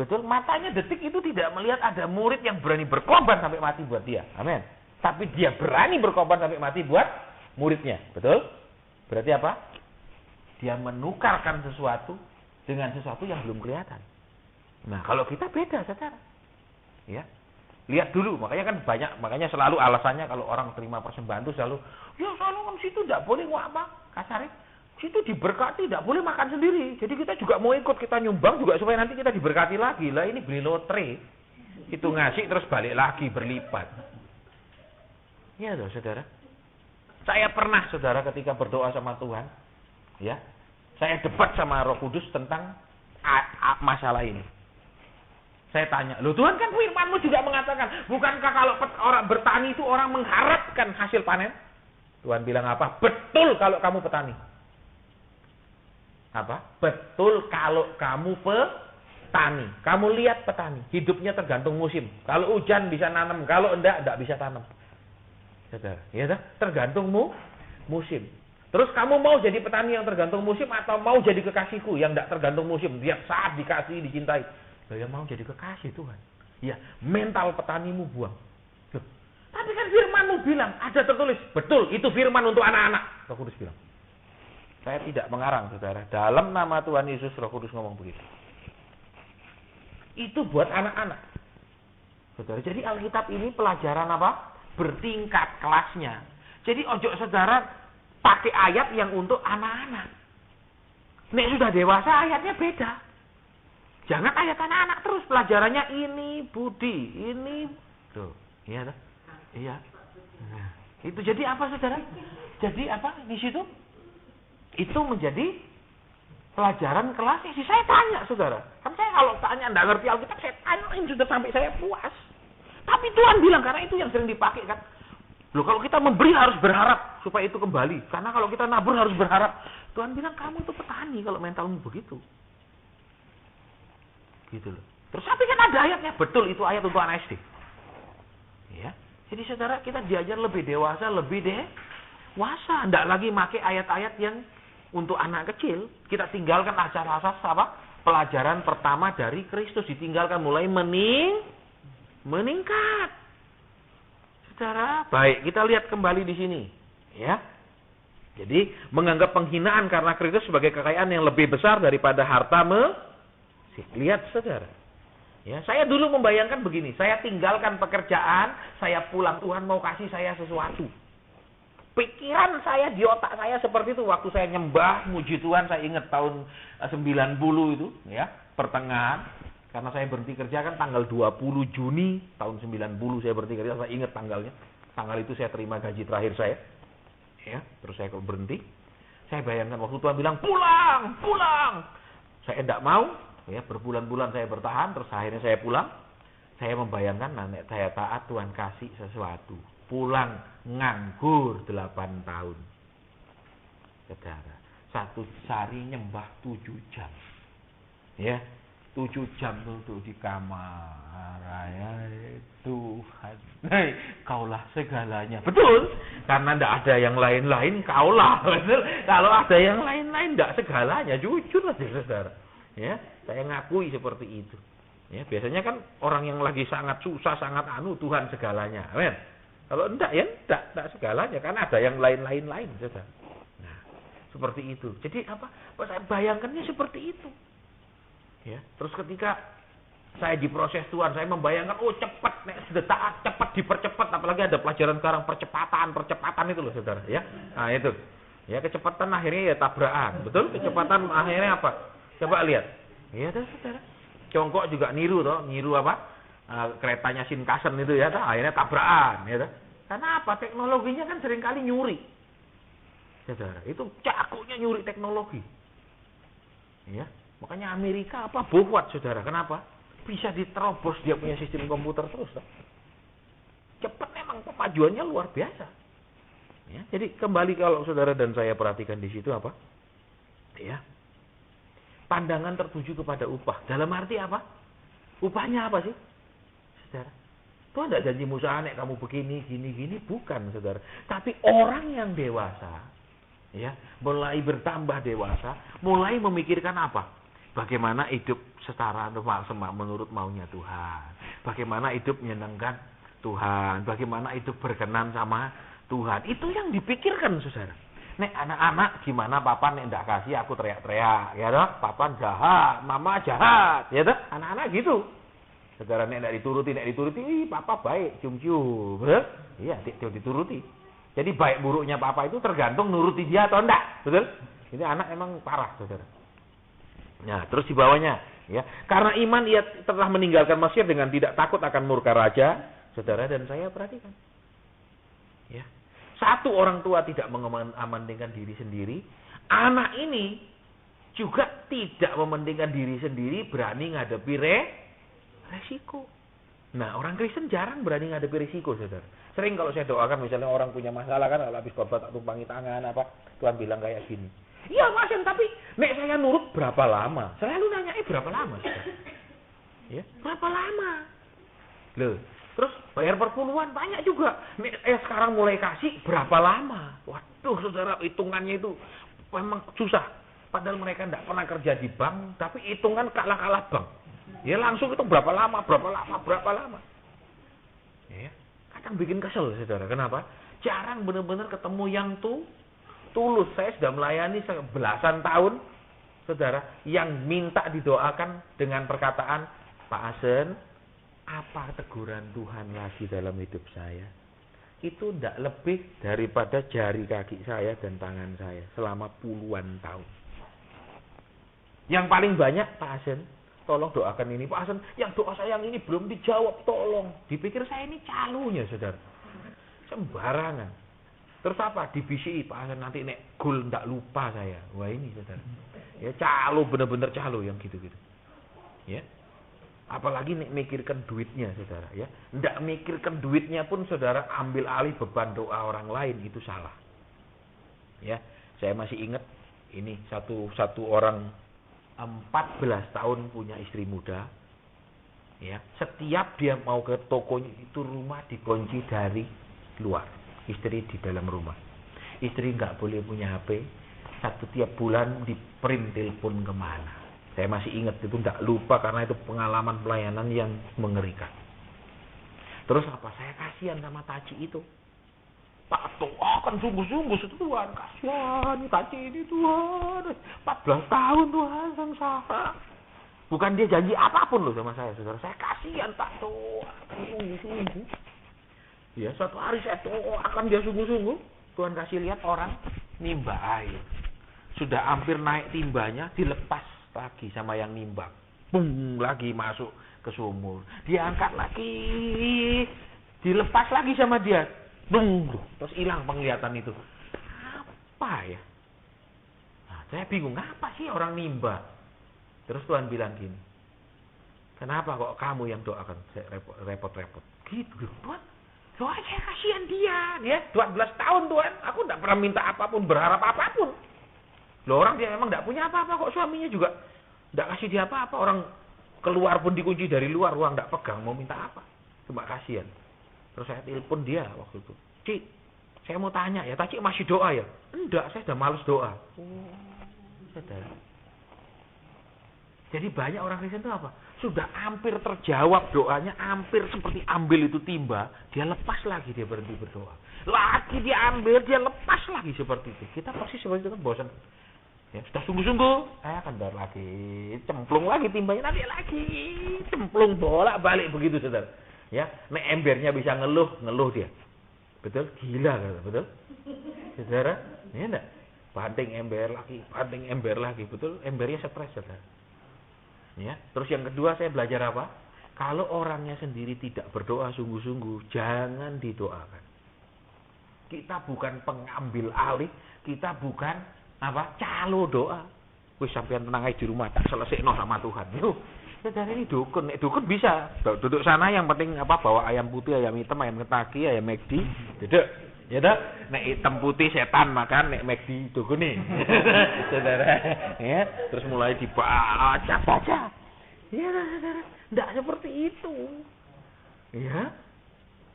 Betul? Matanya detik itu tidak melihat ada murid yang berani berkorban sampai mati buat dia. Amin. Tapi dia berani berkorban sampai mati buat muridnya, betul? Berarti apa? Dia menukarkan sesuatu dengan sesuatu yang belum kelihatan. Nah, kalau kita beda, saudara. Ya. Lihat dulu, makanya selalu alasannya kalau orang terima persembahan itu selalu, "Ya, selalu kan situ tidak boleh apa kasarnya. Situ diberkati, tidak boleh makan sendiri. Jadi kita juga mau ikut, kita nyumbang juga supaya nanti kita diberkati lagi." Lah ini beli lotre. Itu ngasih terus balik lagi berlipat. Iya loh, saudara. Saya pernah, saudara, ketika berdoa sama Tuhan, ya, saya debat sama Roh Kudus tentang masalah ini. Saya tanya, "Loh Tuhan, kan firman-Mu juga mengatakan, bukankah kalau orang bertani itu orang mengharapkan hasil panen?" Tuhan bilang apa? "Betul kalau kamu petani." Apa? "Betul kalau kamu petani." Kamu lihat petani, hidupnya tergantung musim. Kalau hujan bisa nanam, kalau enggak bisa tanam. Saudara, ya dah, tergantung musim. Terus kamu mau jadi petani yang tergantung musim atau mau jadi kekasihku yang enggak tergantung musim, tiap saat dikasih, dicintai? Saya mau jadi kekasih Tuhan. Ya, mental petanimu buang. Loh, tapi kan firman-Mu bilang, ada tertulis. Betul, itu firman untuk anak-anak. Roh Kudus bilang. Saya tidak mengarang, saudara. Dalam nama Tuhan Yesus, Roh Kudus ngomong begitu. Itu buat anak-anak. Saudara, jadi Alkitab ini pelajaran apa? Bertingkat kelasnya. Jadi ojo saudara pakai ayat yang untuk anak-anak. Nek sudah dewasa ayatnya beda. Jangan ayat anak-anak terus pelajarannya ini budi, ini tuh. Iya toh? Iya. Nah, itu jadi apa saudara? Jadi apa di situ? Itu menjadi pelajaran kelas isi. Saya tanya saudara. Kan saya kalau tanya enggak ngerti Alkitab, saya tanyain sudah sampai saya puas. Tapi Tuhan bilang, karena itu yang sering dipakai kan. Loh, kalau kita memberi harus berharap supaya itu kembali. Karena kalau kita nabur harus berharap. Tuhan bilang, kamu itu petani kalau mentalmu begitu. Gitu loh. Terus tapi kan ada ayatnya. Betul, itu ayat untuk anak SD. Ya. Jadi saudara, kita diajar lebih dewasa, lebih dewasa. Nggak lagi pakai ayat-ayat yang untuk anak kecil. Kita tinggalkan asas-asas apa? Pelajaran pertama dari Kristus. Ditinggalkan mulai meningkat. Saudara, baik, kita lihat kembali di sini, ya. Jadi, menganggap penghinaan karena Kristus sebagai kekayaan yang lebih besar daripada harta lihat, saudara. Ya, saya dulu membayangkan begini, saya tinggalkan pekerjaan, saya pulang, Tuhan mau kasih saya sesuatu. Pikiran saya di otak saya seperti itu waktu saya nyembah, muji Tuhan, saya ingat tahun 90 itu, ya, pertengahan. Karena saya berhenti kerja kan tanggal 20 Juni tahun 90 saya berhenti kerja, saya ingat tanggalnya. Tanggal itu saya terima gaji terakhir saya. Ya, terus saya berhenti. Saya bayangkan waktu Tuhan bilang, pulang. Saya tidak mau, ya, berbulan-bulan saya bertahan, terus akhirnya saya pulang. Saya membayangkan, nenek saya taat, Tuhan kasih sesuatu. Pulang nganggur 8 tahun. Saudara, satu hari nyembah 7 jam. Ya. 7 jam duduk di kamar, ya Tuhan, kaulah segalanya. Betul, karena tidak ada yang lain-lain, kaulah. Betul. Kalau ada yang lain-lain, tidak segalanya. Jujur aja saudara. Ya, saya ngakui seperti itu. Ya, biasanya kan orang yang lagi sangat susah, sangat Tuhan segalanya. Amin. Kalau enggak ya enggak segalanya, karena ada yang lain-lain saudara. Nah, seperti itu. Jadi apa? Saya bayangkannya seperti itu. Ya, terus ketika saya diproses Tuhan, saya membayangkan, cepat, sudah taat, cepat dipercepat, apalagi ada pelajaran sekarang percepatan itu loh saudara, ya. Nah itu, ya kecepatan akhirnya ya tabrakan, betul? Kecepatan akhirnya apa? Coba lihat, ya saudara. Tiongkok juga niru apa? Keretanya Shinkansen itu ya, akhirnya tabrakan, ya. Karena apa? Teknologinya kan seringkali nyuri, saudara. Itu cakunya nyuri teknologi, ya. Makanya Amerika bobot saudara. Kenapa? Bisa diterobos, dia punya sistem komputer terus. Cepat memang, kemajuannya luar biasa. Ya, jadi kembali kalau saudara dan saya perhatikan di situ apa? Ya. Pandangan tertuju kepada upah. Dalam arti apa? Upahnya apa sih? Saudara. Tuhan tidak janji Musa, nek kamu begini, gini, bukan saudara. Tapi orang yang dewasa, ya, mulai bertambah dewasa, mulai memikirkan apa? Bagaimana hidup secara menurut maunya Tuhan. Bagaimana hidup menyenangkan Tuhan. Bagaimana hidup berkenan sama Tuhan. Itu yang dipikirkan saudara. Nek anak-anak gimana papa nek ndak kasih aku teriak-teriak. Ya toh, papa jahat, mama jahat. Ya toh, anak-anak gitu. Saudara nek ndak dituruti, papa baik, cium-cium. Iya, dituruti. Jadi baik buruknya papa itu tergantung nuruti dia atau enggak. Betul? Ini anak emang parah saudara. Nah, terus di bawahnya, ya. Karena iman ia telah meninggalkan Mesir dengan tidak takut akan murka raja, saudara dan saya perhatikan. Ya. Satu, orang tua tidak mementingkan diri sendiri. Anak ini juga tidak mementingkan diri sendiri, berani ngadepi resiko. Nah, orang Kristen jarang berani ngadepi resiko, saudara. Sering kalau saya doakan, misalnya orang punya masalah kan, kalau habis khotbah tak tumpangi tangan, Tuhan bilang kayak gini. Iya Mas, tapi nek saya nurut berapa lama? Selalu nanya, berapa lama? Ya, berapa lama? Loh, terus bayar perpuluhan banyak juga. Nek sekarang mulai kasih berapa lama? Waduh, saudara, hitungannya itu memang susah. Padahal mereka tidak pernah kerja di bank, tapi hitungan kalah bank. Ya langsung itu berapa lama? Ya, kadang bikin kesel, saudara. Kenapa? Jarang benar-benar ketemu yang tulus. Saya sudah melayani belasan tahun, saudara, yang minta didoakan dengan perkataan, Pak Asen, apa teguran Tuhan lagi dalam hidup saya? Itu tidak lebih daripada jari kaki saya dan tangan saya selama puluhan tahun. Yang paling banyak, Pak Asen, tolong doakan ini. Pak Asen, yang doa saya yang ini belum dijawab, tolong. Dipikir saya ini calunya, saudara. Sembarangan. Terus apa? Dibisiki, Pak Asen, nanti nek gol ndak lupa saya. Wah ini, saudara. Ya calo, bener-bener calo yang gitu-gitu. Ya. Apalagi nek mikirkan duitnya, saudara. Ya. Ndak mikirkan duitnya pun, saudara, ambil alih beban doa orang lain, itu salah. Ya. Saya masih ingat, ini satu orang 14 tahun punya istri muda. Ya, setiap dia mau ke tokonya itu rumah dikunci dari luar. Istri di dalam rumah. Istri nggak boleh punya HP. Tiap bulan di print telepon kemana. Saya masih ingat itu, nggak lupa karena itu pengalaman pelayanan yang mengerikan. Terus apa? Saya kasihan sama Taci itu. Pak doakan sungguh-sungguh Tuhan, kasihan Taci ini Tuhan, 14 tahun Tuhan sengsara. Bukan dia janji apapun loh sama saya, saudara. Saya kasihan Pak doakan sungguh-sungguh. Ya, suatu hari saya doakan dia sungguh-sungguh. Tuhan kasih lihat orang nimba air. Sudah hampir naik timbanya, dilepas lagi sama yang nimbang. Bung, lagi masuk ke sumur. Dia angkat lagi, dilepas lagi sama dia. Bung, terus hilang penglihatan itu. Apa ya? Nah, saya bingung, apa sih orang nimba? Terus Tuhan bilang gini, kenapa kok kamu yang doakan? Saya repot-repot. Gitu, Tuhan. Doa saya kasihan dia 12 tahun Tuhan. Aku tidak pernah minta apapun, berharap apapun. Loh, orang dia memang tidak punya apa-apa kok, suaminya juga tidak kasih dia apa-apa. Orang keluar pun dikunci dari luar, ruang tidak pegang, mau minta apa? Cuma kasihan. Terus saya telepon dia waktu itu. Cik, saya mau tanya ya, Cik masih doa ya? Enggak, saya sudah malas doa. Saudara. Jadi banyak orang Kristen itu apa? Sudah hampir terjawab doanya, hampir seperti ambil itu timba, dia lepas lagi, dia berhenti berdoa. Lagi dia ambil, dia lepas lagi seperti itu. Kita pasti seperti itu kan, bosan. Ya, sudah sungguh-sungguh, saya akan dar lagi, cemplung lagi timbanya, nanti lagi, cemplung bolak-balik begitu, saudara. Ya, nek embernya bisa ngeluh dia. Betul? Gila kan, betul? Saudara, ya enggak? Banting ember lagi, betul? Embernya stres, saudara. Ya, terus yang kedua saya belajar apa? Kalau orangnya sendiri tidak berdoa sungguh-sungguh, jangan didoakan. Kita bukan pengambil alih, kita bukan apa? Calo doa. Wis sampean tenang aja di rumah, tak selesaino sama Tuhan. Loh, saudara ini dukun, nek dukun bisa. Duduk sana yang penting apa? Bawa ayam putih, ayam hitam, ayam kentucky, ayam McD. Duduk. Ya dah, nek hitam putih setan makan, nek McD dukun nih. Saudara, ya, terus mulai dibaca. Ya, saudara, enggak seperti itu. Ya.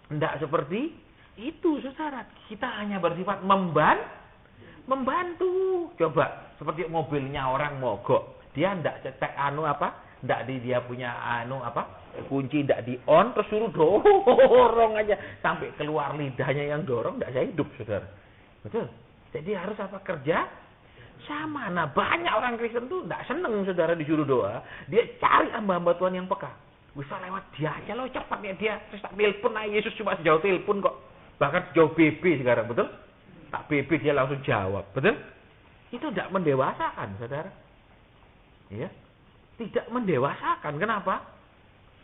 Enggak seperti itu, saudara. Kita hanya bersifat membantu. Coba seperti mobilnya orang mogok. Dia enggak cetek enggak dia punya kunci ndak di on, terus suruh dorong aja sampai keluar lidahnya yang dorong, ndak saya hidup, saudara. Betul. Jadi harus kerja sama. Nah, banyak orang Kristen tuh ndak seneng, saudara, disuruh doa. Dia cari hamba-hamba Tuhan yang peka. Bisa lewat dia aja loh, cepatnya dia. Terus tak telepon aja, Yesus cuma sejauh telepon kok. Bahkan sejauh BB sekarang, betul? Tak BB dia langsung jawab, betul? Itu ndak mendewasakan, saudara. Iya. Tidak mendewasakan. Kenapa?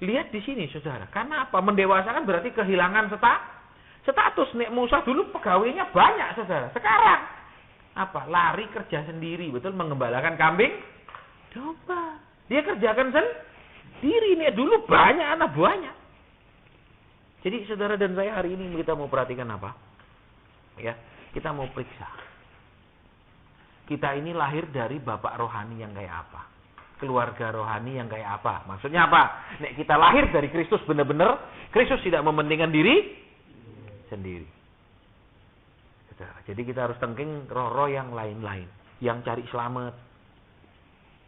Lihat di sini, saudara. Karena apa? Mendewasakan berarti kehilangan status. Nek Musa dulu pegawainya banyak, saudara. Sekarang apa? Lari kerja sendiri, betul? Mengembalakan kambing domba. Dia kerjakan sendiri. Nek dulu banyak anak buahnya. Jadi saudara dan saya hari ini kita mau perhatikan apa? Ya, kita mau periksa. Kita ini lahir dari bapak rohani yang kayak apa? Keluarga rohani yang kayak apa? Maksudnya apa? Nek kita lahir dari Kristus benar-benar, Kristus tidak mementingkan diri sendiri. Jadi kita harus tengking roh-roh yang lain-lain, yang cari selamat.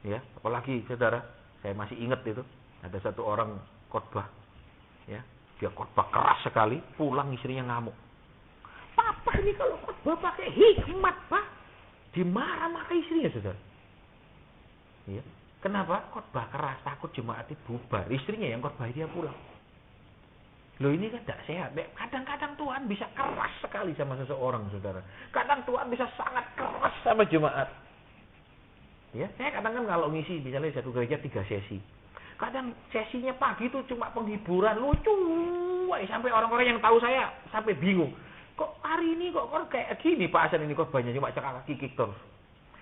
Ya, apalagi saudara, saya masih ingat itu, ada satu orang khotbah, ya, dia khotbah keras sekali, pulang istrinya ngamuk. Papa ini kalau khotbah pakai hikmat, Pak, dimarah-marah istrinya, saudara. Ya. Kenapa? Khotbah keras, takut jemaatnya bubar. Istrinya yang khotbah, dia pulang. Loh ini kan tidak sehat. Kadang-kadang Tuhan bisa keras sekali sama seseorang, saudara. Kadang Tuhan bisa sangat keras sama jemaat. Ya, saya kadang kan kalau ngisi, misalnya satu gereja 3 sesi. Kadang sesinya pagi itu cuma penghiburan, lucu. Sampai orang-orang yang tahu saya sampai bingung. Kok hari ini kok kayak gini Pak Hasan ini khotbahnya cuma cekak kikik terus.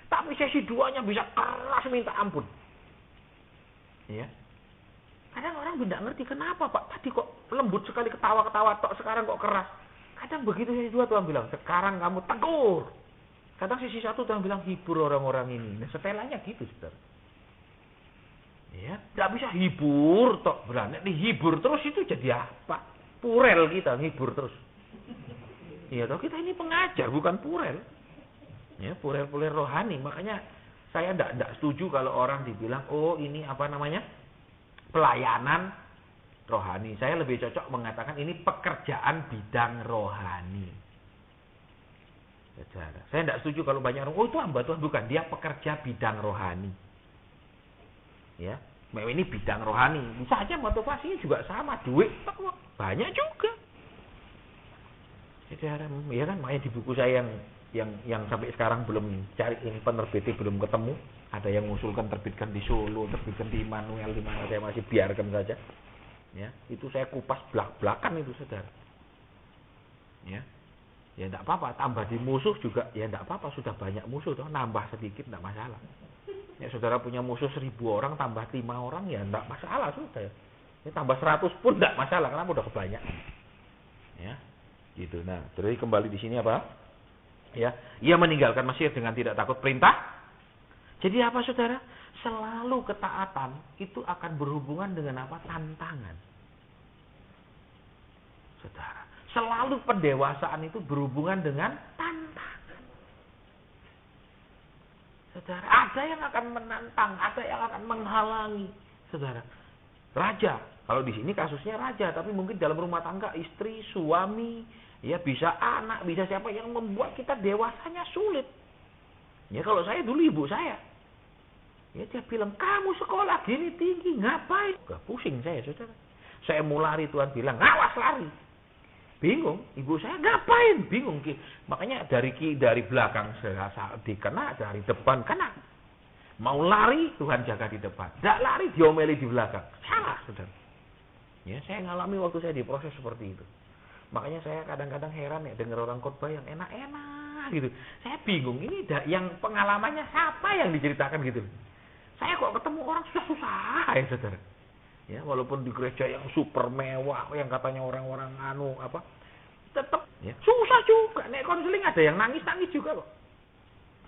Tapi sesi 2-nya bisa keras minta ampun. Ya. Kadang orang tidak ngerti kenapa Pak. Tadi kok lembut sekali ketawa-ketawa tok, sekarang kok keras. Kadang begitu sesi 2 Tuhan bilang, sekarang kamu tegur. Kadang sesi 1 Tuhan bilang, hibur orang-orang ini. Nah, setelahnya gitu, saudara. Ya, tidak bisa hibur tok. Berani dihibur terus itu jadi apa? Purel kita ngibur terus. Iya toh, kita ini pengajar bukan purel. Ya, purel-purel rohani. Makanya saya tidak setuju kalau orang dibilang, oh ini apa namanya, pelayanan rohani. Saya lebih cocok mengatakan ini pekerjaan bidang rohani. Saya tidak setuju kalau banyak orang, oh itu hamba Tuhan. Bukan, dia pekerja bidang rohani. Ya, ini bidang rohani. Bisa aja motivasinya juga sama, duit banyak juga. Ya kan, makanya di buku saya yang sampai sekarang belum cari, yang penerbitnya belum ketemu. Ada yang mengusulkan terbitkan di Solo, terbitkan di Immanuel, di mana saya masih biarkan saja. Ya, itu saya kupas belak-belakan itu, saudara. Ya, ya tidak apa-apa. Tambah di musuh juga, ya tidak apa-apa. Sudah banyak musuh, toh nambah sedikit tidak masalah. Ya, saudara punya musuh 1000 orang, tambah 5 orang, ya tidak masalah sudah. Ya, tambah 100 pun tidak masalah, karena udah kebanyakan. Ya, gitu. Nah, terus kembali di sini apa? Ya, ia meninggalkan Mesir dengan tidak takut perintah. Jadi apa, saudara? Selalu ketaatan itu akan berhubungan dengan apa? Tantangan. Saudara, selalu pendewasaan itu berhubungan dengan tantangan. Saudara, ada yang akan menantang, ada yang akan menghalangi. Saudara, raja. Kalau di sini kasusnya raja, tapi mungkin dalam rumah tangga, istri, suami, ya bisa anak, bisa siapa yang membuat kita dewasanya sulit. Ya kalau saya dulu ibu saya, ya dia bilang, kamu sekolah gini tinggi, ngapain? Gak pusing saya, saudara. Saya mau lari, Tuhan bilang, awas lari. Bingung, ibu saya ngapain? Bingung. Makanya dari belakang saya dikena, dari depan kena. Mau lari, Tuhan jaga di depan. Tidak lari, diomeli di belakang. Salah, saudara. Ya, saya ngalami waktu saya diproses seperti itu. Makanya saya kadang-kadang heran ya dengar orang khotbah yang enak-enak gitu. Saya bingung, ini yang pengalamannya siapa yang diceritakan gitu. Saya kok ketemu orang susah-susah ya, saudara. Ya, walaupun di gereja yang super mewah, yang katanya orang-orang tetap ya, susah juga. Nek konseling ada yang nangis-nangis juga kok.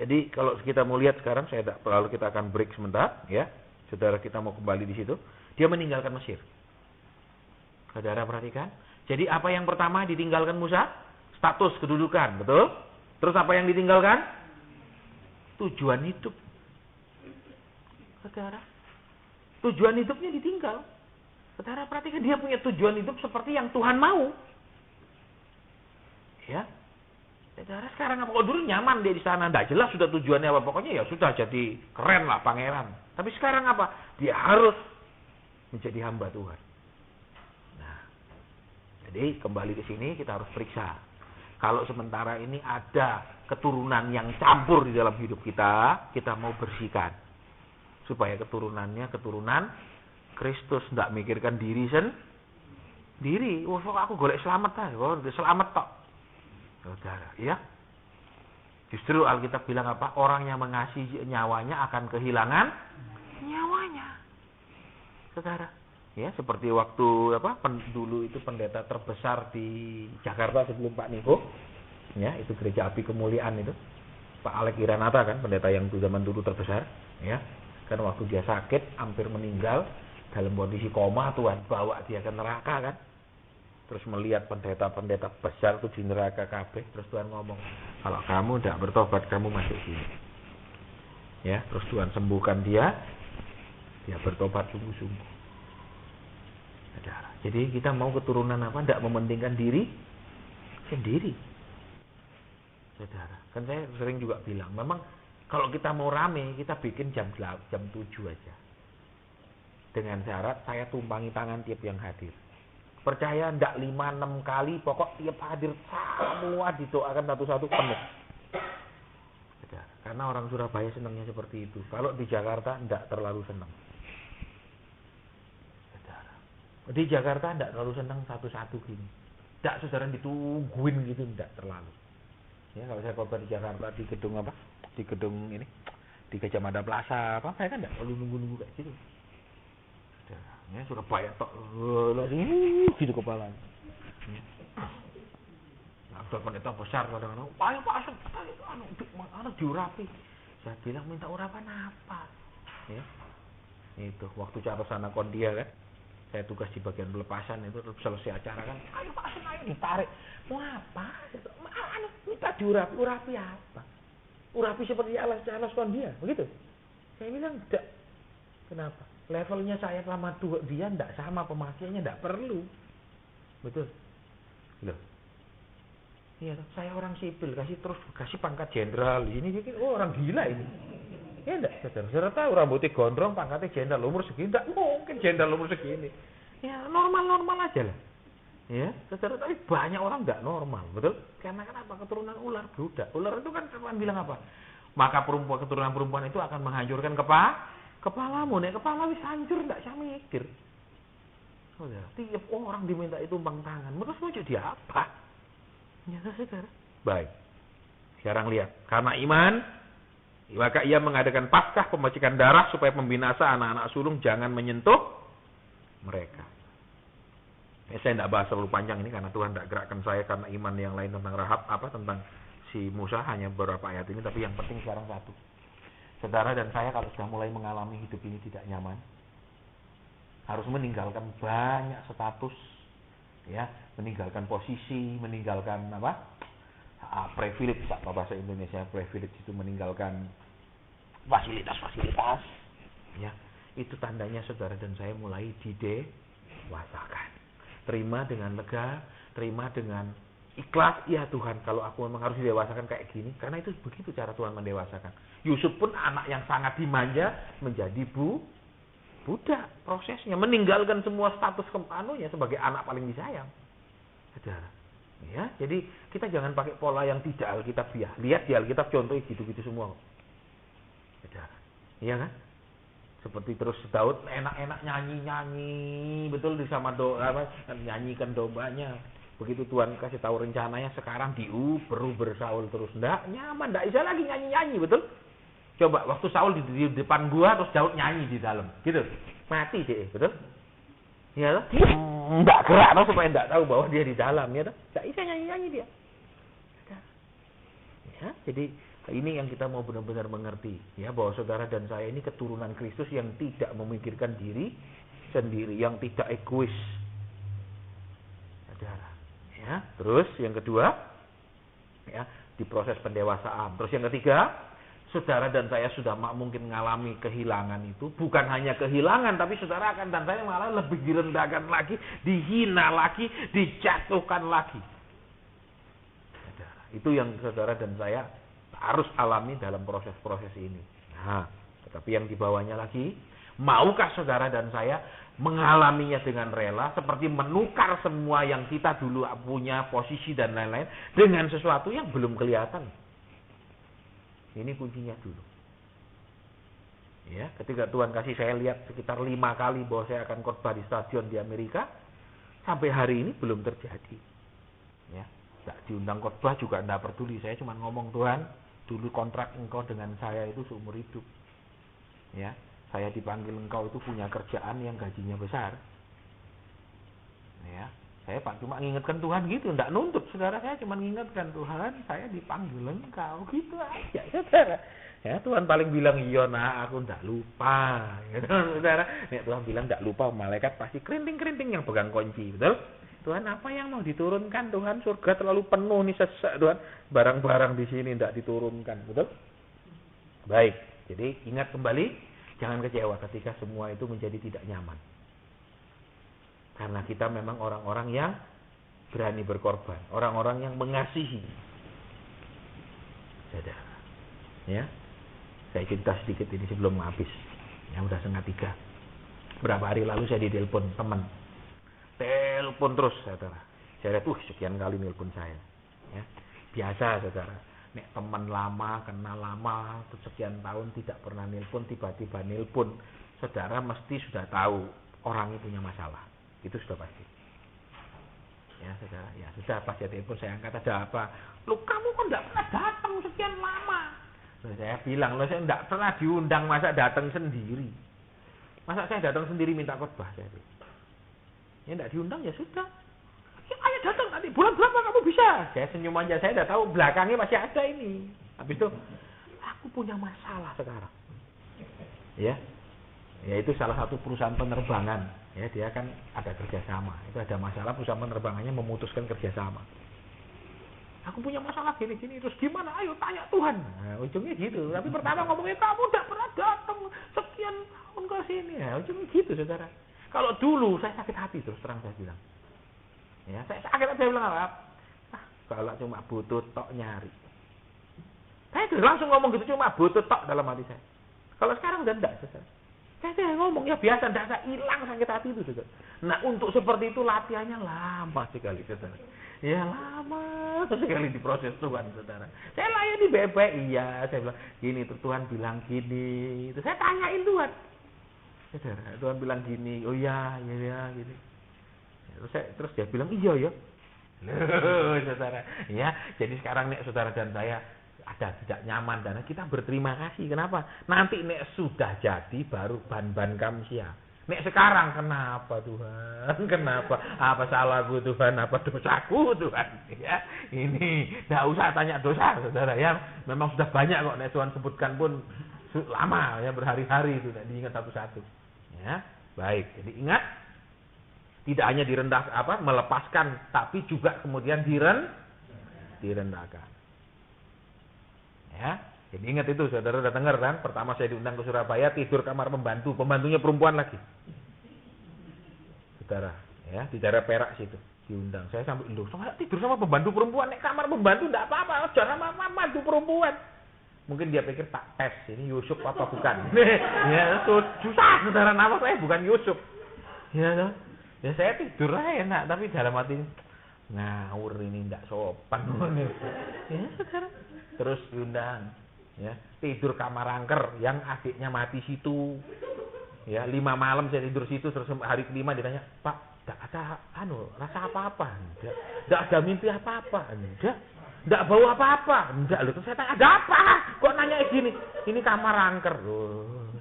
Jadi kalau kita mau lihat sekarang, lalu kita akan break sebentar, ya. Saudara, kita mau kembali di situ. Dia meninggalkan Mesir. Saudara perhatikan. Jadi apa yang pertama ditinggalkan Musa? Status kedudukan, betul? Terus apa yang ditinggalkan? Tujuan hidup. Saudara, tujuan hidupnya ditinggal. Saudara perhatikan, dia punya tujuan hidup seperti yang Tuhan mau. Ya, saudara sekarang apa? Kok dulu nyaman dia di sana, tidak jelas sudah tujuannya apa. Pokoknya ya sudah jadi keren lah pangeran. Tapi sekarang apa? Dia harus menjadi hamba Tuhan. Nah, jadi kembali ke sini kita harus periksa. Kalau sementara ini ada keturunan yang campur di dalam hidup kita, kita mau bersihkan. Supaya keturunannya keturunan Kristus, tidak mikirkan diri sendiri. Oh, aku golek selamat lah, selamat tok. Saudara, ya. Justru Alkitab bilang apa? Orang yang mengasihi nyawanya akan kehilangan nyawanya. Saudara, ya seperti waktu dulu itu pendeta terbesar di Jakarta sebelum Pak Niko, ya, itu gereja api kemuliaan itu. Pak Alek Iranata kan, pendeta yang zaman dulu terbesar, ya. Kan waktu dia sakit, hampir meninggal, dalam kondisi koma, Tuhan bawa dia ke neraka kan. Terus melihat pendeta-pendeta besar itu di neraka kabeh. Terus Tuhan ngomong, kalau kamu tidak bertobat, kamu masuk sini. Ya, terus Tuhan sembuhkan dia bertobat sungguh-sungguh. Saudara, jadi kita mau keturunan apa? Tidak mementingkan diri sendiri. Saudara, kan saya sering juga bilang, memang kalau kita mau rame, kita bikin jam 7 aja. dengan syarat saya tumpangi tangan tiap yang hadir. Percaya ndak 5-6 kali, pokok tiap hadir semua didoakan satu-satu penuh. Karena orang Surabaya senangnya seperti itu. Kalau di Jakarta ndak terlalu senang. Di Jakarta ndak terlalu senang satu-satu gini. Ndak saudara ditungguin gitu, ndak terlalu. Ya kalau saya khotbah di Jakarta di gedung apa? Di gedung ini, di Gajah Mada Plaza apa? Saya kan ndak perlu nunggu-nunggu kayak gitu. Ya Surabaya tok, gitu kepalanya. Nah, pendeta besar kadang-kadang, ayo Pak Asep, anu diurapi. Saya bilang minta urapan apa? Ya, itu waktu cara sana Kondia kan, saya tugas di bagian pelepasan itu selesai acara kan, ayo Pak Asep, ayo ditarik. Mau apa? Anu minta diurapi, urapi apa? Urapi seperti alas Kondia, begitu? Saya bilang tidak. Kenapa? Levelnya saya sama dia tidak sama, pemakaiannya tidak perlu. Betul? Loh. Iya, saya orang sipil, kasih pangkat jenderal. Ini bikin orang gila ini. Ya enggak, saudara tahu rambutnya gondrong, pangkatnya jenderal umur segini, enggak mungkin jenderal umur segini. Ya normal-normal aja lah. Ya, saudara tahu banyak orang enggak normal, betul? Karena kenapa? Keturunan ular budak. Ular itu kan Tuhan bilang apa? Maka keturunan perempuan itu akan menghancurkan kepalamu. Nek kepala wis hancur enggak usah mikir. Saudara, tiap orang diminta itu tumpang tangan. Terus mau jadi apa? Ya, saudara. Baik. Sekarang lihat, karena iman, maka ia mengadakan Paskah pembacikan darah supaya pembinasa anak-anak sulung jangan menyentuh mereka. Saya tidak bahas terlalu panjang ini karena Tuhan tidak gerakkan saya karena iman yang lain tentang Rahab, tentang si Musa, hanya beberapa ayat ini, tapi yang penting sekarang satu. Saudara dan saya kalau sudah mulai mengalami hidup ini tidak nyaman, harus meninggalkan banyak status, ya, meninggalkan posisi, meninggalkan privilege, apa bahasa Indonesia privilege itu meninggalkan fasilitas, ya, itu tandanya saudara dan saya mulai didewasakan. Terima dengan lega, terima dengan ikhlas, ya Tuhan, kalau aku memang harus didewasakan kayak gini, karena itu begitu cara Tuhan mendewasakan. Yusuf pun anak yang sangat dimanja menjadi budak, prosesnya meninggalkan semua status kempanunya sebagai anak paling disayang. Saudara, ya, jadi kita jangan pakai pola yang tidak Alkitabiah. Lihat di Alkitab contohnya gitu-gitu semua. Saudara, iya kan? Seperti terus Daud enak-enak nyanyi, betul di sama nyanyikan dombanya. Begitu Tuhan kasih tahu rencananya, sekarang diuber Saul terus ndak nyaman, ndak bisa lagi nyanyi, betul? Coba waktu Saul di depan gua terus Daud nyanyi di dalam, gitu. Mati deh, betul? Ya toh? Enggak gerak toh supaya enggak tahu bahwa dia di dalam, ya toh? Enggak bisa nyanyi dia. Ya, jadi ini yang kita mau benar-benar mengerti, ya, bahwa saudara dan saya ini keturunan Kristus yang tidak memikirkan diri sendiri, yang tidak egois. Saudara, ya. Terus yang kedua, ya, di proses pendewasaan. Terus yang ketiga, saudara dan saya sudah mungkin mengalami kehilangan itu, bukan hanya kehilangan, tapi saudara akan dan saya malah lebih direndahkan lagi, dihina lagi, dijatuhkan lagi. Saudara, itu yang saudara dan saya harus alami dalam proses-proses ini. Nah, tetapi yang dibawahnya lagi, maukah saudara dan saya mengalaminya dengan rela, seperti menukar semua yang kita dulu punya, posisi dan lain-lain, dengan sesuatu yang belum kelihatan. Ini kuncinya dulu. Ya, ketika Tuhan kasih saya lihat sekitar 5 kali bahwa saya akan khotbah di stadion di Amerika, sampai hari ini belum terjadi. Ya, tidak diundang khotbah juga tidak peduli. Saya cuma ngomong, Tuhan, dulu kontrak engkau dengan saya itu seumur hidup. Ya, saya dipanggil engkau itu punya kerjaan yang gajinya besar. Ya, saya cuma mengingatkan Tuhan gitu, tidak nuntut saudara, saya cuma mengingatkan Tuhan, saya dipanggil engkau, gitu aja saudara. Ya, Tuhan paling bilang, iya nah aku tidak lupa, gitu, saudara. Nek Tuhan bilang tidak lupa, malaikat pasti kerinting-kerinting yang pegang kunci, betul? Tuhan, apa yang mau diturunkan Tuhan? Surga terlalu penuh nih, sesak Tuhan, barang-barang di sini tidak diturunkan, betul? Baik, jadi ingat kembali, jangan kecewa ketika semua itu menjadi tidak nyaman. Karena kita memang orang-orang yang berani berkorban, orang-orang yang mengasihi. Saudara, ya, saya cerita sedikit ini sebelum habis. Ya, udah 2:30. Berapa hari lalu saya ditelepon teman. Telepon terus, saudara. Saya lihat, sekian kali nelpon saya. Ya. Biasa, saudara. Nek teman lama, kenal lama, sekian tahun tidak pernah nelpon, tiba-tiba nelpon. Saudara mesti sudah tahu orangnya punya masalah. Itu sudah pasti. Ya, saudara. Ya, sudah pas dia telepon saya angkat, ada apa? Loh, kamu kok enggak pernah datang sekian lama? Loh, saya bilang, loh saya enggak pernah diundang, masa datang sendiri. Masa saya datang sendiri minta khotbah saya. Ya enggak diundang ya sudah. Ya, ayo datang nanti bulan berapa kamu bisa? Saya senyum aja, saya udah tahu belakangnya masih ada ini. Habis itu aku punya masalah sekarang. Ya. Ya itu salah satu perusahaan penerbangan. Ya, dia kan ada kerjasama. Itu ada masalah, perusahaan penerbangannya memutuskan kerjasama. Aku punya masalah gini-gini, terus gimana? Ayo tanya Tuhan. Nah, ujungnya gitu. Tapi pertama ngomongnya kamu udah pernah datang sekian tahun ke sini. Ya, ujungnya gitu, saudara. Kalau dulu saya sakit hati terus terang saya bilang. Ya, saya sakit hati, saya bilang apa? Kalau cuma butuh tok nyari. Saya tuh langsung ngomong gitu, cuma butuh tok dalam hati saya. Kalau sekarang udah enggak, saudara. Saya ngomong ya biasa, enggak saya hilang sakit hati itu, saudara. Nah, untuk seperti itu latihannya lama sekali, saudara. Ya lama sekali diproses Tuhan, saudara. Saya layani baik-baik, iya. Saya bilang, gini tuh Tuhan bilang gini. Itu saya tanyain Tuhan. Saudara, Tuhan bilang gini. Oh iya, gini. Terus dia bilang, iya ya. Loh, saudara. Ya, jadi sekarang nek saudara dan saya ada tidak nyaman dan kita berterima kasih. Kenapa? Nanti nek sudah jadi baru ban-ban kamu siap. Nek sekarang kenapa Tuhan? Kenapa? Apa salahku Tuhan? Apa dosaku Tuhan? Ya, ini tidak usah tanya dosa, saudara ya. Memang sudah banyak kok nek Tuhan sebutkan pun lama ya, berhari-hari itu tidak diingat satu-satu. Ya, baik. Jadi ingat, tidak hanya melepaskan, tapi juga kemudian direndahkan. Ya. Jadi ingat itu, saudara udah dengar kan? Pertama saya diundang ke Surabaya, tidur kamar pembantu. Pembantunya perempuan lagi. Saudara, ya, di daerah Perak situ. Diundang. Saya sampai, loh, saya tidur sama pembantu perempuan. Nek kamar pembantu enggak apa-apa, jangan sama pembantu perempuan. Mungkin dia pikir tak tes, ini Yusuf apa bukan. Ya, susah, saudara, nama saya bukan Yusuf. Ya, toh. Ya saya tidur lah enak, tapi dalam hati ngawur ini enggak sopan. Ya, saudara. Terus diundang. Ya, tidur kamar angker yang adiknya mati situ. Ya, 5 malam saya tidur situ, terus hari kelima ditanya, "Pak, enggak ada rasa apa-apa?" Enggak ada mimpi apa-apa. Enggak bau apa-apa. Enggak, loh, terus saya tanya, "Ada apa? Kok nanya gini?" Ini kamar angker. Loh.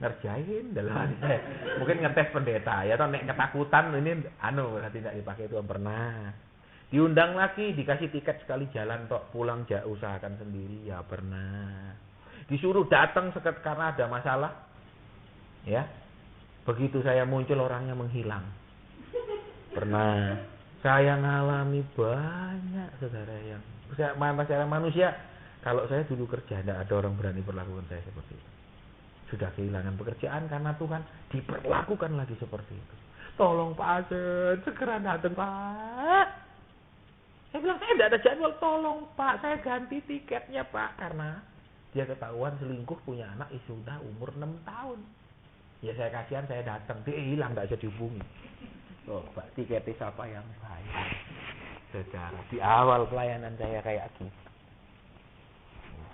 Ngerjain dalam hati saya. Mungkin ngetes pendeta ya, atau nek ketakutan ini berarti tidak dipakai itu pernah. Diundang lagi, dikasih tiket sekali jalan tok, pulang usahakan sendiri, ya pernah. Disuruh datang karena ada masalah, ya. Begitu saya muncul orangnya menghilang. Pernah. Saya ngalami banyak, saudara, yang secara manusia. Kalau saya dulu kerja, tidak ada orang berani perlakukan saya seperti itu. Sudah kehilangan pekerjaan karena Tuhan diperlakukan lagi seperti itu. Tolong Pak Asen, segera datang Pak. Saya bilang, saya tidak ada jadwal, tolong Pak, saya ganti tiketnya Pak. Karena dia ketahuan selingkuh, punya anak, sudah umur 6 tahun. Ya saya kasihan, saya datang, dia hilang, tidak bisa dihubungi. Oh Pak, tiketnya siapa yang bayar? Saudara, di awal pelayanan saya kayak gitu.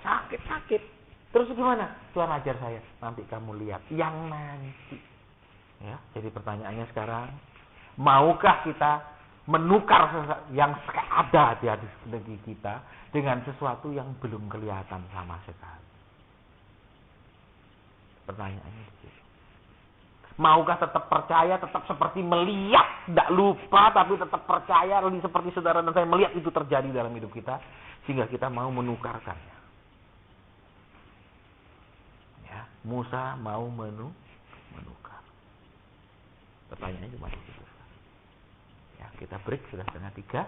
Sakit. Terus gimana? Tuhan ajar saya, nanti kamu lihat yang nanti. Ya, jadi pertanyaannya sekarang, maukah kita menukar yang ada di hati negeri kita dengan sesuatu yang belum kelihatan sama sekali? Pertanyaannya begitu. Maukah tetap percaya, tetap seperti melihat, tidak lupa, tapi tetap percaya, seperti saudara dan saya melihat itu terjadi dalam hidup kita, sehingga kita mau menukarkannya. Ya, Musa mau menukar. Pertanyaannya cuma itu. Ya, kita break, sudah setengah 3.